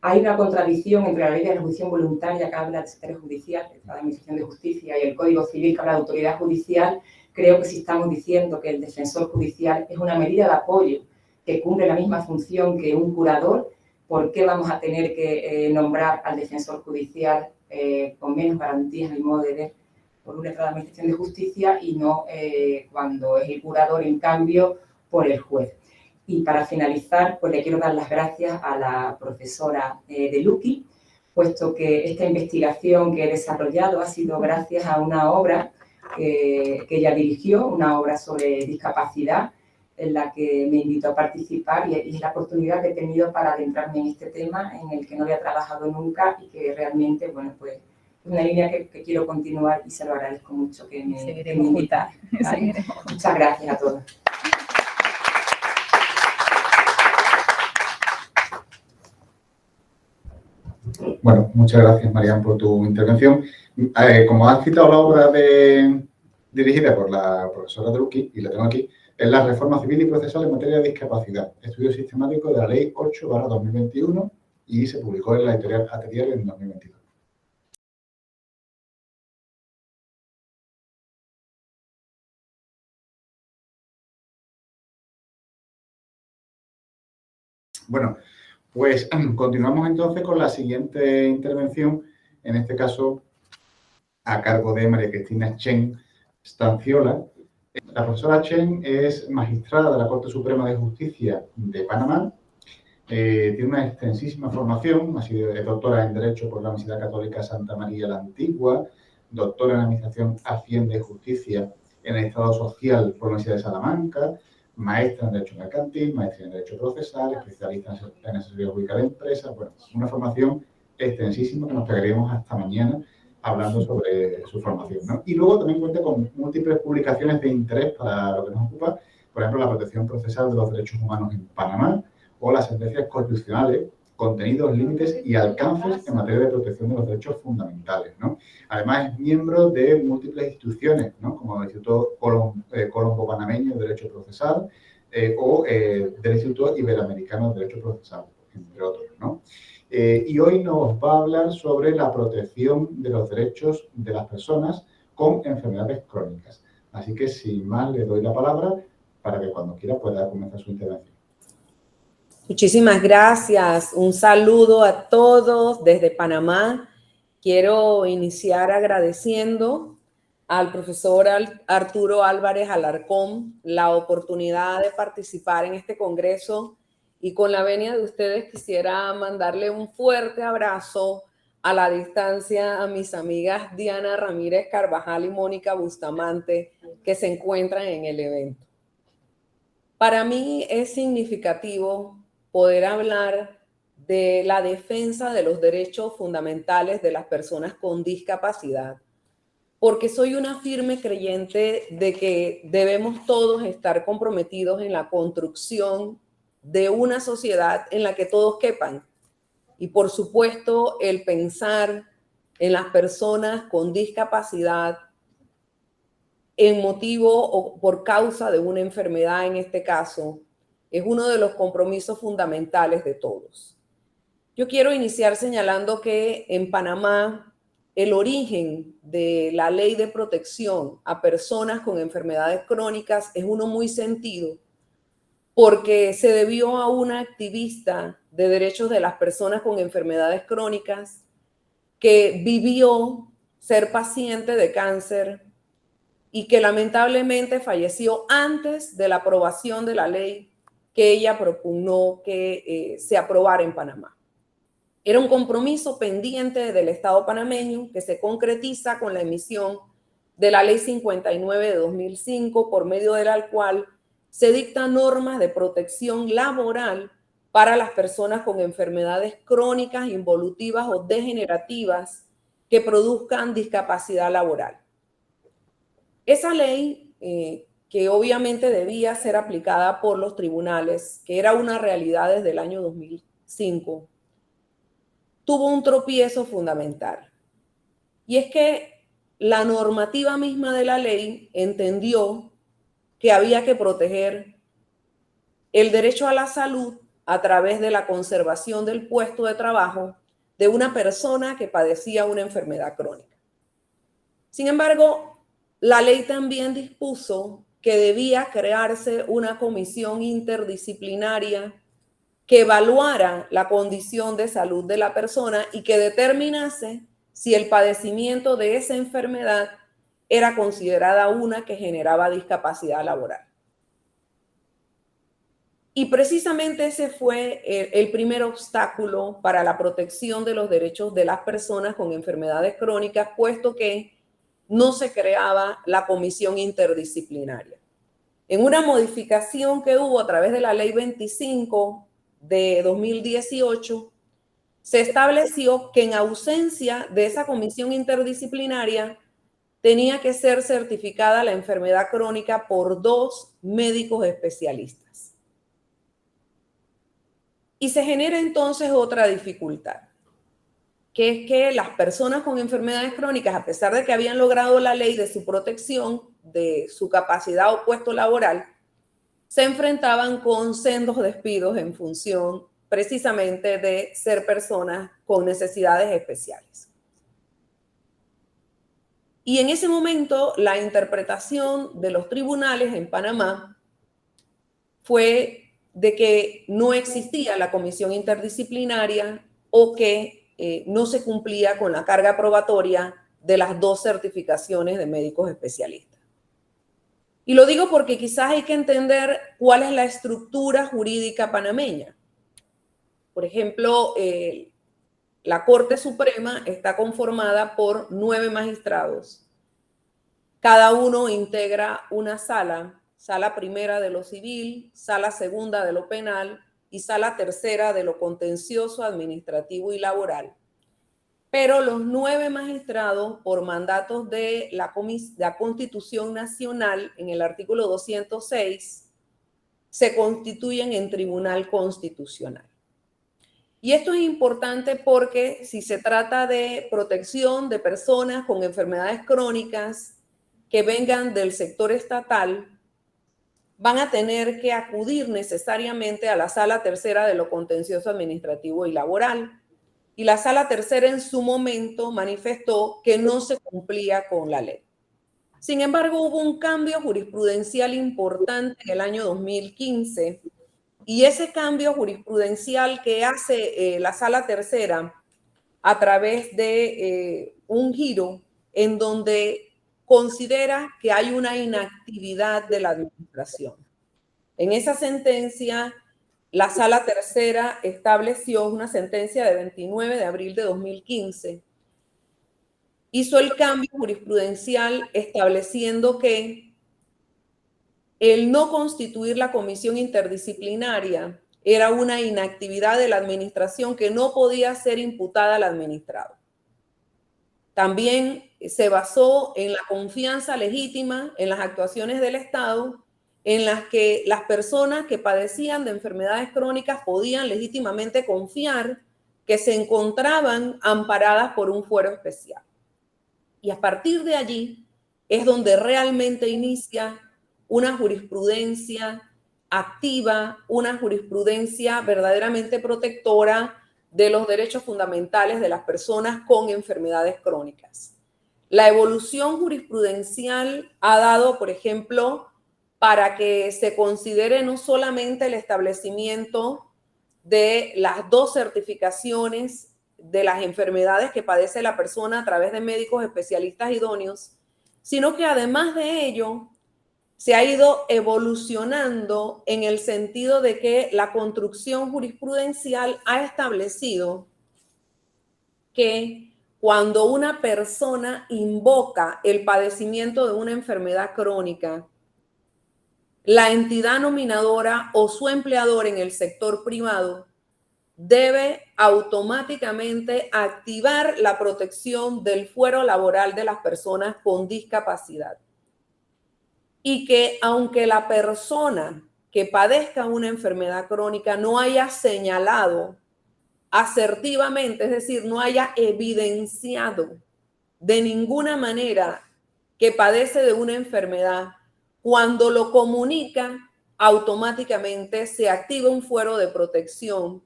Hay una contradicción entre la ley de resolución voluntaria que habla del secretario judicial, la Administración de Justicia, y el Código Civil que habla de autoridad judicial. Creo que si estamos diciendo que el defensor judicial es una medida de apoyo que cumple la misma función que un curador, ¿por qué vamos a tener que nombrar al defensor judicial con menos garantías en el modo de ver por un letrado de la Administración de Justicia y no cuando es el curador, en cambio, por el juez? Y para finalizar, pues le quiero dar las gracias a la profesora de Luqui, puesto que esta investigación que he desarrollado ha sido gracias a una obra que ella dirigió, una obra sobre discapacidad, en la que me invitó a participar y es la oportunidad que he tenido para adentrarme en este tema en el que no había trabajado nunca y que realmente, bueno, pues es una línea que quiero continuar y se lo agradezco mucho que me invitara. ¿Vale? Muchas gracias a todos. Bueno, muchas gracias, Marian, por tu intervención. Como has citado la obra dirigida por la profesora Druqui, y la tengo aquí, es la Reforma Civil y Procesal en materia de discapacidad, estudio sistemático de la Ley 8/2021 y se publicó en la editorial Atelier en 2022. Bueno, pues continuamos entonces con la siguiente intervención, en este caso a cargo de María Cristina Chen Stanciola. La profesora Chen es magistrada de la Corte Suprema de Justicia de Panamá, tiene una extensísima formación, ha sido doctora en Derecho por la Universidad Católica Santa María la Antigua, doctora en Administración, Hacienda y Justicia en el Estado Social por la Universidad de Salamanca, maestra en Derecho Mercantil, maestra en Derecho Procesal, especialista en asesoría jurídica de empresas. Bueno, una formación extensísima que nos pegaríamos hasta mañana hablando sobre su formación, ¿no? Y luego también cuenta con múltiples publicaciones de interés para lo que nos ocupa, por ejemplo, la protección procesal de los derechos humanos en Panamá o las sentencias constitucionales, contenidos, límites y alcances en materia de protección de los derechos fundamentales, ¿no? Además, es miembro de múltiples instituciones, ¿no? Como el Instituto Colombo Panameño de Derecho Procesal o del Instituto Iberoamericano de Derecho Procesal, entre otros, ¿no? Y hoy nos va a hablar sobre la protección de los derechos de las personas con enfermedades crónicas. Así que, sin más, le doy la palabra para que cuando quiera pueda comenzar su intervención. Muchísimas gracias. Un saludo a todos desde Panamá. Quiero iniciar agradeciendo al profesor Arturo Álvarez Alarcón la oportunidad de participar en este congreso, y con la venia de ustedes quisiera mandarle un fuerte abrazo a la distancia a mis amigas Diana Ramírez Carvajal y Mónica Bustamante, que se encuentran en el evento. Para mí es significativo poder hablar de la defensa de los derechos fundamentales de las personas con discapacidad, porque soy una firme creyente de que debemos todos estar comprometidos en la construcción de una sociedad en la que todos quepan. Y por supuesto, el pensar en las personas con discapacidad en motivo o por causa de una enfermedad, en este caso, es uno de los compromisos fundamentales de todos. Yo quiero iniciar señalando que en Panamá el origen de la ley de protección a personas con enfermedades crónicas es uno muy sentido, porque se debió a una activista de derechos de las personas con enfermedades crónicas que vivió ser paciente de cáncer y que lamentablemente falleció antes de la aprobación de la ley que ella propugnó que se aprobara en Panamá. Era un compromiso pendiente del Estado panameño que se concretiza con la emisión de la Ley 59 de 2005, por medio de la cual se dictan normas de protección laboral para las personas con enfermedades crónicas, involutivas o degenerativas que produzcan discapacidad laboral. Esa ley, que obviamente debía ser aplicada por los tribunales, que era una realidad desde el año 2005, tuvo un tropiezo fundamental. Y es que la normativa misma de la ley entendió que había que proteger el derecho a la salud a través de la conservación del puesto de trabajo de una persona que padecía una enfermedad crónica. Sin embargo, la ley también dispuso que debía crearse una comisión interdisciplinaria que evaluara la condición de salud de la persona y que determinase si el padecimiento de esa enfermedad era considerada una que generaba discapacidad laboral. Y precisamente ese fue el primer obstáculo para la protección de los derechos de las personas con enfermedades crónicas, puesto que no se creaba la comisión interdisciplinaria. en una modificación que hubo a través de la Ley 25 de 2018, se estableció que en ausencia de esa comisión interdisciplinaria tenía que ser certificada la enfermedad crónica por 2 médicos especialistas. Y se genera entonces otra dificultad, que es que las personas con enfermedades crónicas, a pesar de que habían logrado la ley de su protección, de su capacidad o puesto laboral, se enfrentaban con sendos despidos en función precisamente de ser personas con necesidades especiales. Y en ese momento, la interpretación de los tribunales en Panamá fue de que no existía la comisión interdisciplinaria o que no se cumplía con la carga probatoria de las 2 certificaciones de médicos especialistas. Y lo digo porque quizás hay que entender cuál es la estructura jurídica panameña. Por ejemplo, la Corte Suprema está conformada por 9 magistrados. Cada uno integra una sala, sala primera de lo civil, sala segunda de lo penal y sala tercera de lo contencioso, administrativo y laboral. Pero los 9 magistrados, por mandatos de la Constitución Nacional, en el artículo 206, se constituyen en Tribunal Constitucional. Y esto es importante porque si se trata de protección de personas con enfermedades crónicas que vengan del sector estatal, van a tener que acudir necesariamente a la sala tercera de lo contencioso, administrativo y laboral. Y la sala tercera en su momento manifestó que no se cumplía con la ley. Sin embargo, hubo un cambio jurisprudencial importante en el año 2015 y ese cambio jurisprudencial que hace la sala tercera a través de un giro en donde considera que hay una inactividad de la administración. En esa sentencia, la sala tercera estableció una sentencia de 29 de abril de 2015. Hizo el cambio jurisprudencial estableciendo que el no constituir la comisión interdisciplinaria era una inactividad de la administración que no podía ser imputada al administrado. También se basó en la confianza legítima en las actuaciones del Estado, en las que las personas que padecían de enfermedades crónicas podían legítimamente confiar que se encontraban amparadas por un fuero especial. Y a partir de allí es donde realmente inicia una jurisprudencia activa, una jurisprudencia verdaderamente protectora de los derechos fundamentales de las personas con enfermedades crónicas. La evolución jurisprudencial ha dado, por ejemplo, para que se considere no solamente el establecimiento de las 2 certificaciones de las enfermedades que padece la persona a través de médicos especialistas idóneos, sino que además de ello se ha ido evolucionando en el sentido de que la construcción jurisprudencial ha establecido que cuando una persona invoca el padecimiento de una enfermedad crónica, la entidad nominadora o su empleador en el sector privado debe automáticamente activar la protección del fuero laboral de las personas con discapacidad. Y que aunque la persona que padezca una enfermedad crónica no haya señalado asertivamente, es decir, no haya evidenciado de ninguna manera que padece de una enfermedad, cuando lo comunica, automáticamente se activa un fuero de protección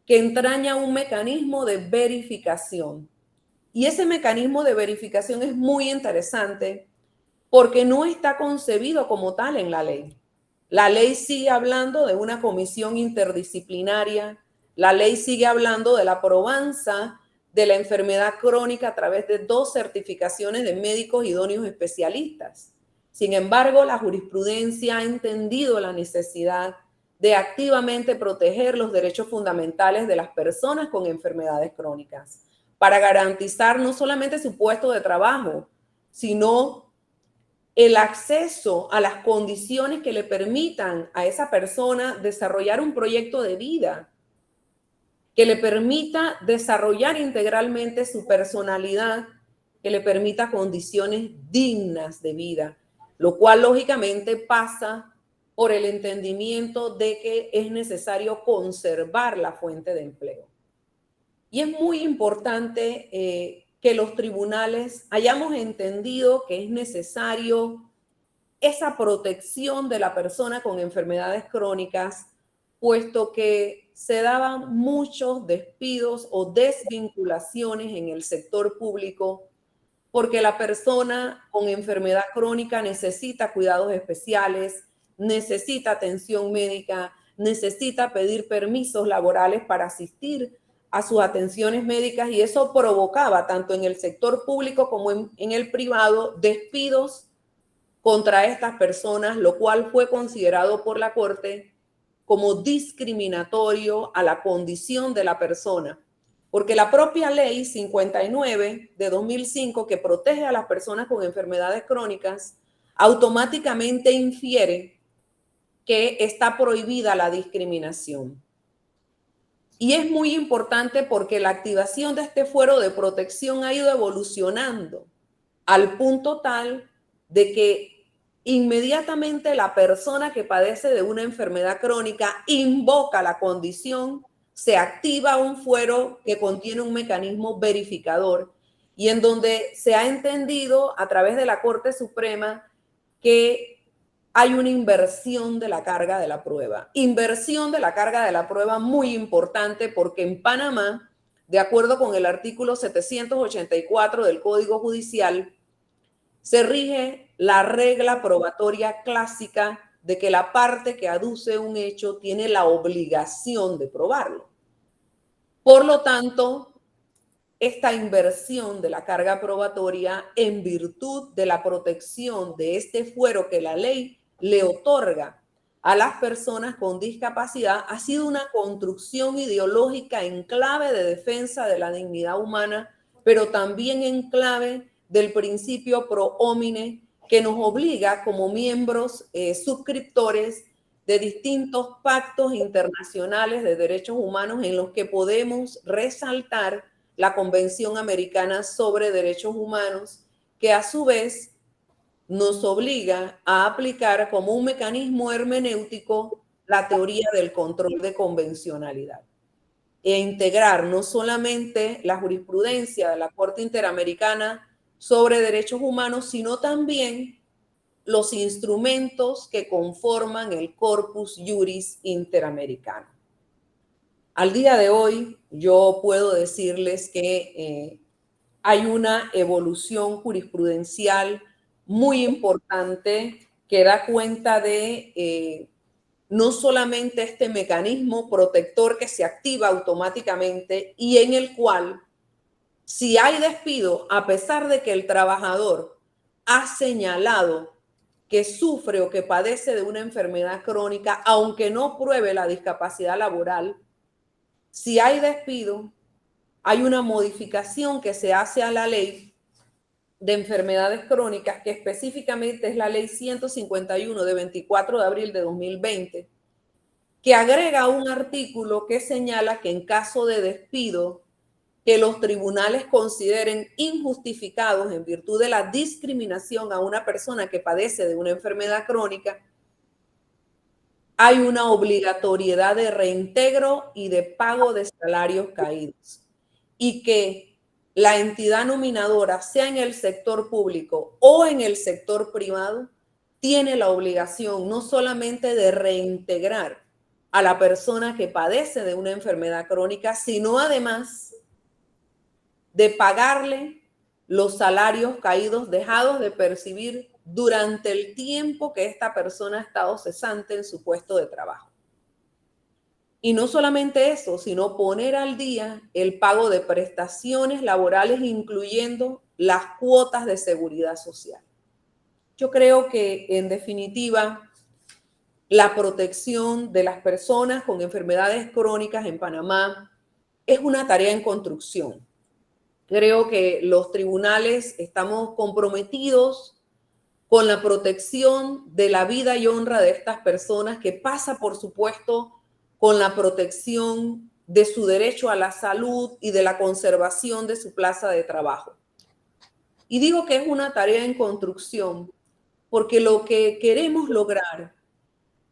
que entraña un mecanismo de verificación. Y ese mecanismo de verificación es muy interesante porque no está concebido como tal en la ley. La ley sigue hablando de una comisión interdisciplinaria, la ley sigue hablando de la probanza de la enfermedad crónica a través de 2 certificaciones de médicos idóneos especialistas. Sin embargo, la jurisprudencia ha entendido la necesidad de activamente proteger los derechos fundamentales de las personas con enfermedades crónicas para garantizar no solamente su puesto de trabajo, sino el acceso a las condiciones que le permitan a esa persona desarrollar un proyecto de vida, que le permita desarrollar integralmente su personalidad, que le permita condiciones dignas de vida, lo cual lógicamente pasa por el entendimiento de que es necesario conservar la fuente de empleo. Y es muy importante que los tribunales hayamos entendido que es necesario esa protección de la persona con enfermedades crónicas, puesto que se daban muchos despidos o desvinculaciones en el sector público, porque la persona con enfermedad crónica necesita cuidados especiales, necesita atención médica, necesita pedir permisos laborales para asistir a sus atenciones médicas, y eso provocaba tanto en el sector público como en el privado despidos contra estas personas, lo cual fue considerado por la Corte como discriminatorio a la condición de la persona, porque la propia ley 59 de 2005, que protege a las personas con enfermedades crónicas, automáticamente infiere que está prohibida la discriminación. Y es muy importante porque la activación de este fuero de protección ha ido evolucionando al punto tal de que inmediatamente la persona que padece de una enfermedad crónica invoca la condición, se activa un fuero que contiene un mecanismo verificador, y en donde se ha entendido a través de la Corte Suprema que hay una inversión de la carga de la prueba. Inversión de la carga de la prueba muy importante, porque en Panamá, de acuerdo con el artículo 784 del Código Judicial, se rige la regla probatoria clásica de que la parte que aduce un hecho tiene la obligación de probarlo. Por lo tanto, esta inversión de la carga probatoria, en virtud de la protección de este fuero que la ley le otorga a las personas con discapacidad, ha sido una construcción ideológica en clave de defensa de la dignidad humana, pero también en clave del principio pro homine, que nos obliga como miembros suscriptores de distintos pactos internacionales de derechos humanos, en los que podemos resaltar la Convención Americana sobre Derechos Humanos, que a su vez nos obliga a aplicar como un mecanismo hermenéutico la teoría del control de convencionalidad e integrar no solamente la jurisprudencia de la Corte Interamericana sobre Derechos Humanos, sino también los instrumentos que conforman el Corpus Juris Interamericano. Al día de hoy, yo puedo decirles que hay una evolución jurisprudencial muy importante que da cuenta de no solamente este mecanismo protector que se activa automáticamente, y en el cual, si hay despido, a pesar de que el trabajador ha señalado que sufre o que padece de una enfermedad crónica, aunque no pruebe la discapacidad laboral, si hay despido, hay una modificación que se hace a la ley de enfermedades crónicas, que específicamente es la ley 151 de 24 de abril de 2020, que agrega un artículo que señala que en caso de despido que los tribunales consideren injustificados en virtud de la discriminación a una persona que padece de una enfermedad crónica, hay una obligatoriedad de reintegro y de pago de salarios caídos, y que la entidad nominadora, sea en el sector público o en el sector privado, tiene la obligación no solamente de reintegrar a la persona que padece de una enfermedad crónica, sino además de pagarle los salarios caídos dejados de percibir durante el tiempo que esta persona ha estado cesante en su puesto de trabajo. Y no solamente eso, sino poner al día el pago de prestaciones laborales, incluyendo las cuotas de seguridad social. Yo creo que, en definitiva, la protección de las personas con enfermedades crónicas en Panamá es una tarea en construcción. Creo que los tribunales estamos comprometidos con la protección de la vida y honra de estas personas, que pasa, por supuesto, con la protección de su derecho a la salud y de la conservación de su plaza de trabajo. Y digo que es una tarea en construcción, porque lo que queremos lograr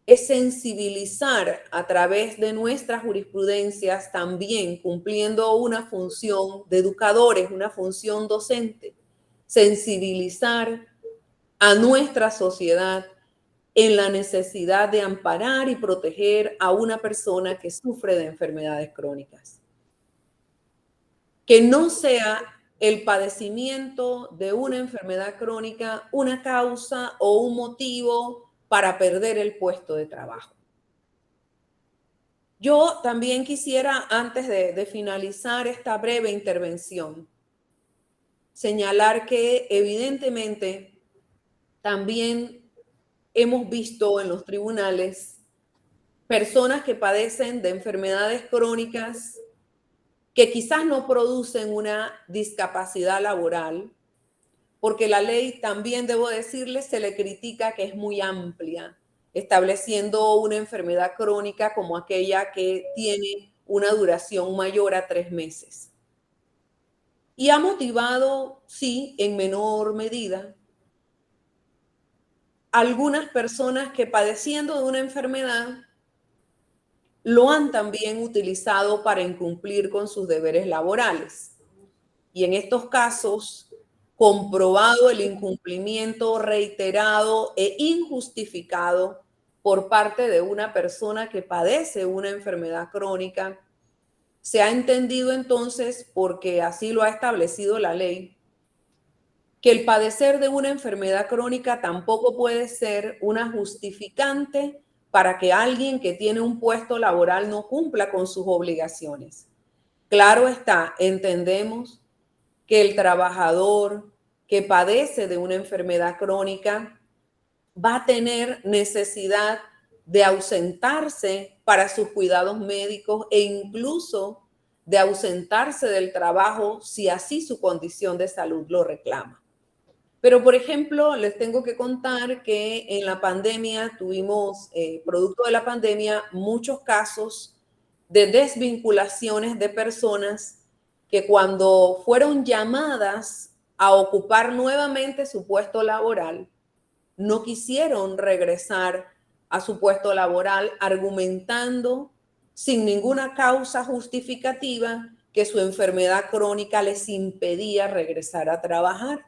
es sensibilizar a través de nuestras jurisprudencias, también cumpliendo una función de educadores, una función docente, sensibilizar a nuestra sociedad en la necesidad de amparar y proteger a una persona que sufre de enfermedades crónicas. Que no sea el padecimiento de una enfermedad crónica una causa o un motivo para perder el puesto de trabajo. Yo también quisiera, antes de finalizar esta breve intervención, señalar que evidentemente también hemos visto en los tribunales personas que padecen de enfermedades crónicas que quizás no producen una discapacidad laboral, porque la ley, también debo decirles, se le critica que es muy amplia, estableciendo una enfermedad crónica como aquella que tiene una duración mayor a 3 meses. Y ha motivado, sí, en menor medida, algunas personas que, padeciendo de una enfermedad, lo han también utilizado para incumplir con sus deberes laborales. Y en estos casos, comprobado el incumplimiento reiterado e injustificado por parte de una persona que padece una enfermedad crónica, se ha entendido entonces, porque así lo ha establecido la ley, que el padecer de una enfermedad crónica tampoco puede ser una justificante para que alguien que tiene un puesto laboral no cumpla con sus obligaciones. Claro está, entendemos que el trabajador que padece de una enfermedad crónica va a tener necesidad de ausentarse para sus cuidados médicos e incluso de ausentarse del trabajo si así su condición de salud lo reclama. Pero, por ejemplo, les tengo que contar que en la pandemia tuvimos, producto de la pandemia, muchos casos de desvinculaciones de personas que, cuando fueron llamadas a ocupar nuevamente su puesto laboral, no quisieron regresar a su puesto laboral, argumentando sin ninguna causa justificativa que su enfermedad crónica les impedía regresar a trabajar.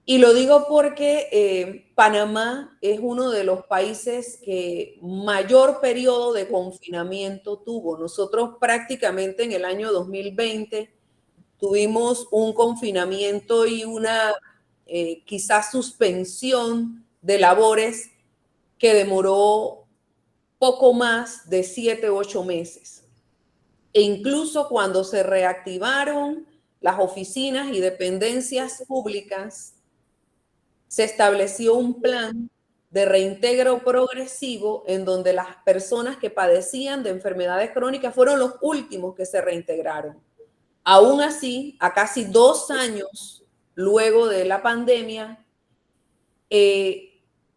Y lo digo porque Panamá es uno de los países que mayor periodo de confinamiento tuvo. Nosotros prácticamente en el año 2020 tuvimos un confinamiento y una quizás suspensión de labores que demoró poco más de 7 u 8 meses. E incluso cuando se reactivaron las oficinas y dependencias públicas, se estableció un plan de reintegro progresivo en donde las personas que padecían de enfermedades crónicas fueron los últimos que se reintegraron. Aún así, a casi 2 años luego de la pandemia,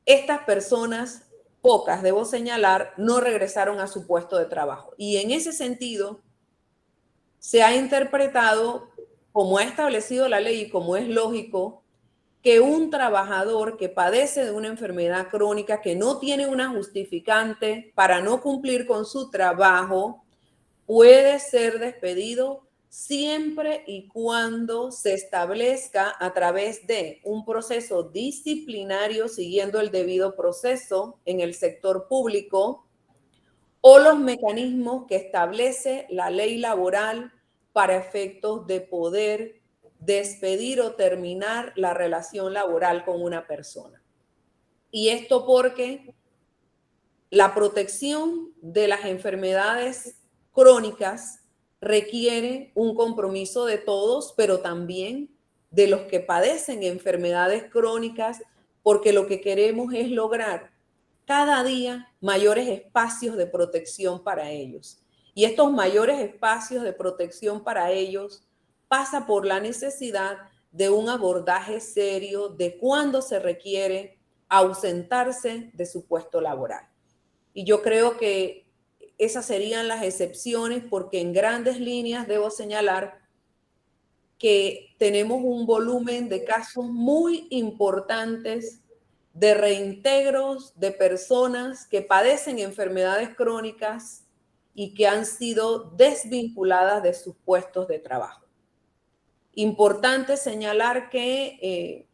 estas personas, pocas debo señalar, no regresaron a su puesto de trabajo. Y en ese sentido, se ha interpretado, como ha establecido la ley y como es lógico, que un trabajador que padece de una enfermedad crónica, que no tiene una justificante para no cumplir con su trabajo, puede ser despedido siempre y cuando se establezca a través de un proceso disciplinario siguiendo el debido proceso en el sector público o los mecanismos que establece la ley laboral para efectos de poder despedir o terminar la relación laboral con una persona. Y esto porque la protección de las enfermedades crónicas requiere un compromiso de todos, pero también de los que padecen enfermedades crónicas, porque lo que queremos es lograr cada día mayores espacios de protección para ellos. Y estos mayores espacios de protección para ellos pasa por la necesidad de un abordaje serio de cuándo se requiere ausentarse de su puesto laboral. Y yo creo que esas serían las excepciones, porque en grandes líneas debo señalar que tenemos un volumen de casos muy importantes de reintegros de personas que padecen enfermedades crónicas y que han sido desvinculadas de sus puestos de trabajo. Importante señalar que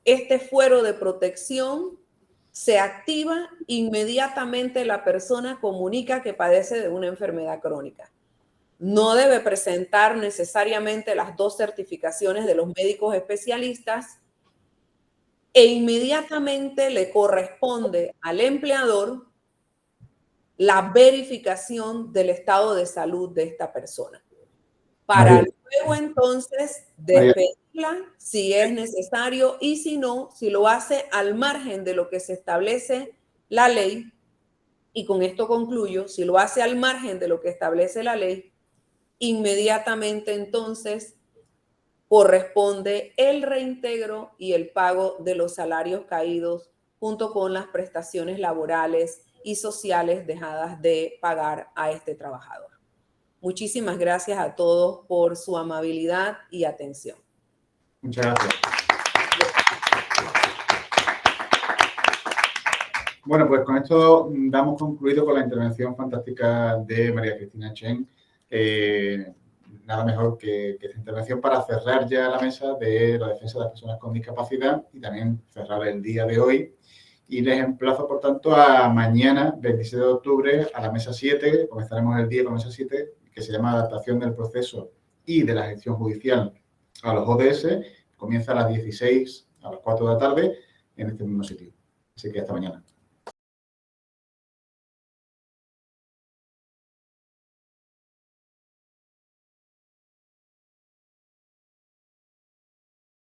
este fuero de protección se activa inmediatamente la persona comunica que padece de una enfermedad crónica. No debe presentar necesariamente las 2 certificaciones de los médicos especialistas e inmediatamente le corresponde al empleador la verificación del estado de salud de esta persona. Para luego entonces despedirla si es necesario, y si no, si lo hace al margen de lo que se establece la ley, y con esto concluyo, si lo hace al margen de lo que establece la ley, inmediatamente entonces corresponde el reintegro y el pago de los salarios caídos junto con las prestaciones laborales y sociales dejadas de pagar a este trabajador. Muchísimas gracias a todos por su amabilidad y atención. Muchas gracias. Bueno, pues con esto damos concluido con la intervención fantástica de María Cristina Chen. Nada mejor que esta intervención para cerrar ya la mesa de la defensa de las personas con discapacidad y también cerrar el día de hoy. Y les emplazo, por tanto, a mañana, 26 de octubre, a la mesa 7. Comenzaremos el día con mesa 7, que se llama Adaptación del proceso y de la gestión judicial a los ODS. Comienza a las 16, a las 4 de la tarde, en este mismo sitio. Así que hasta mañana.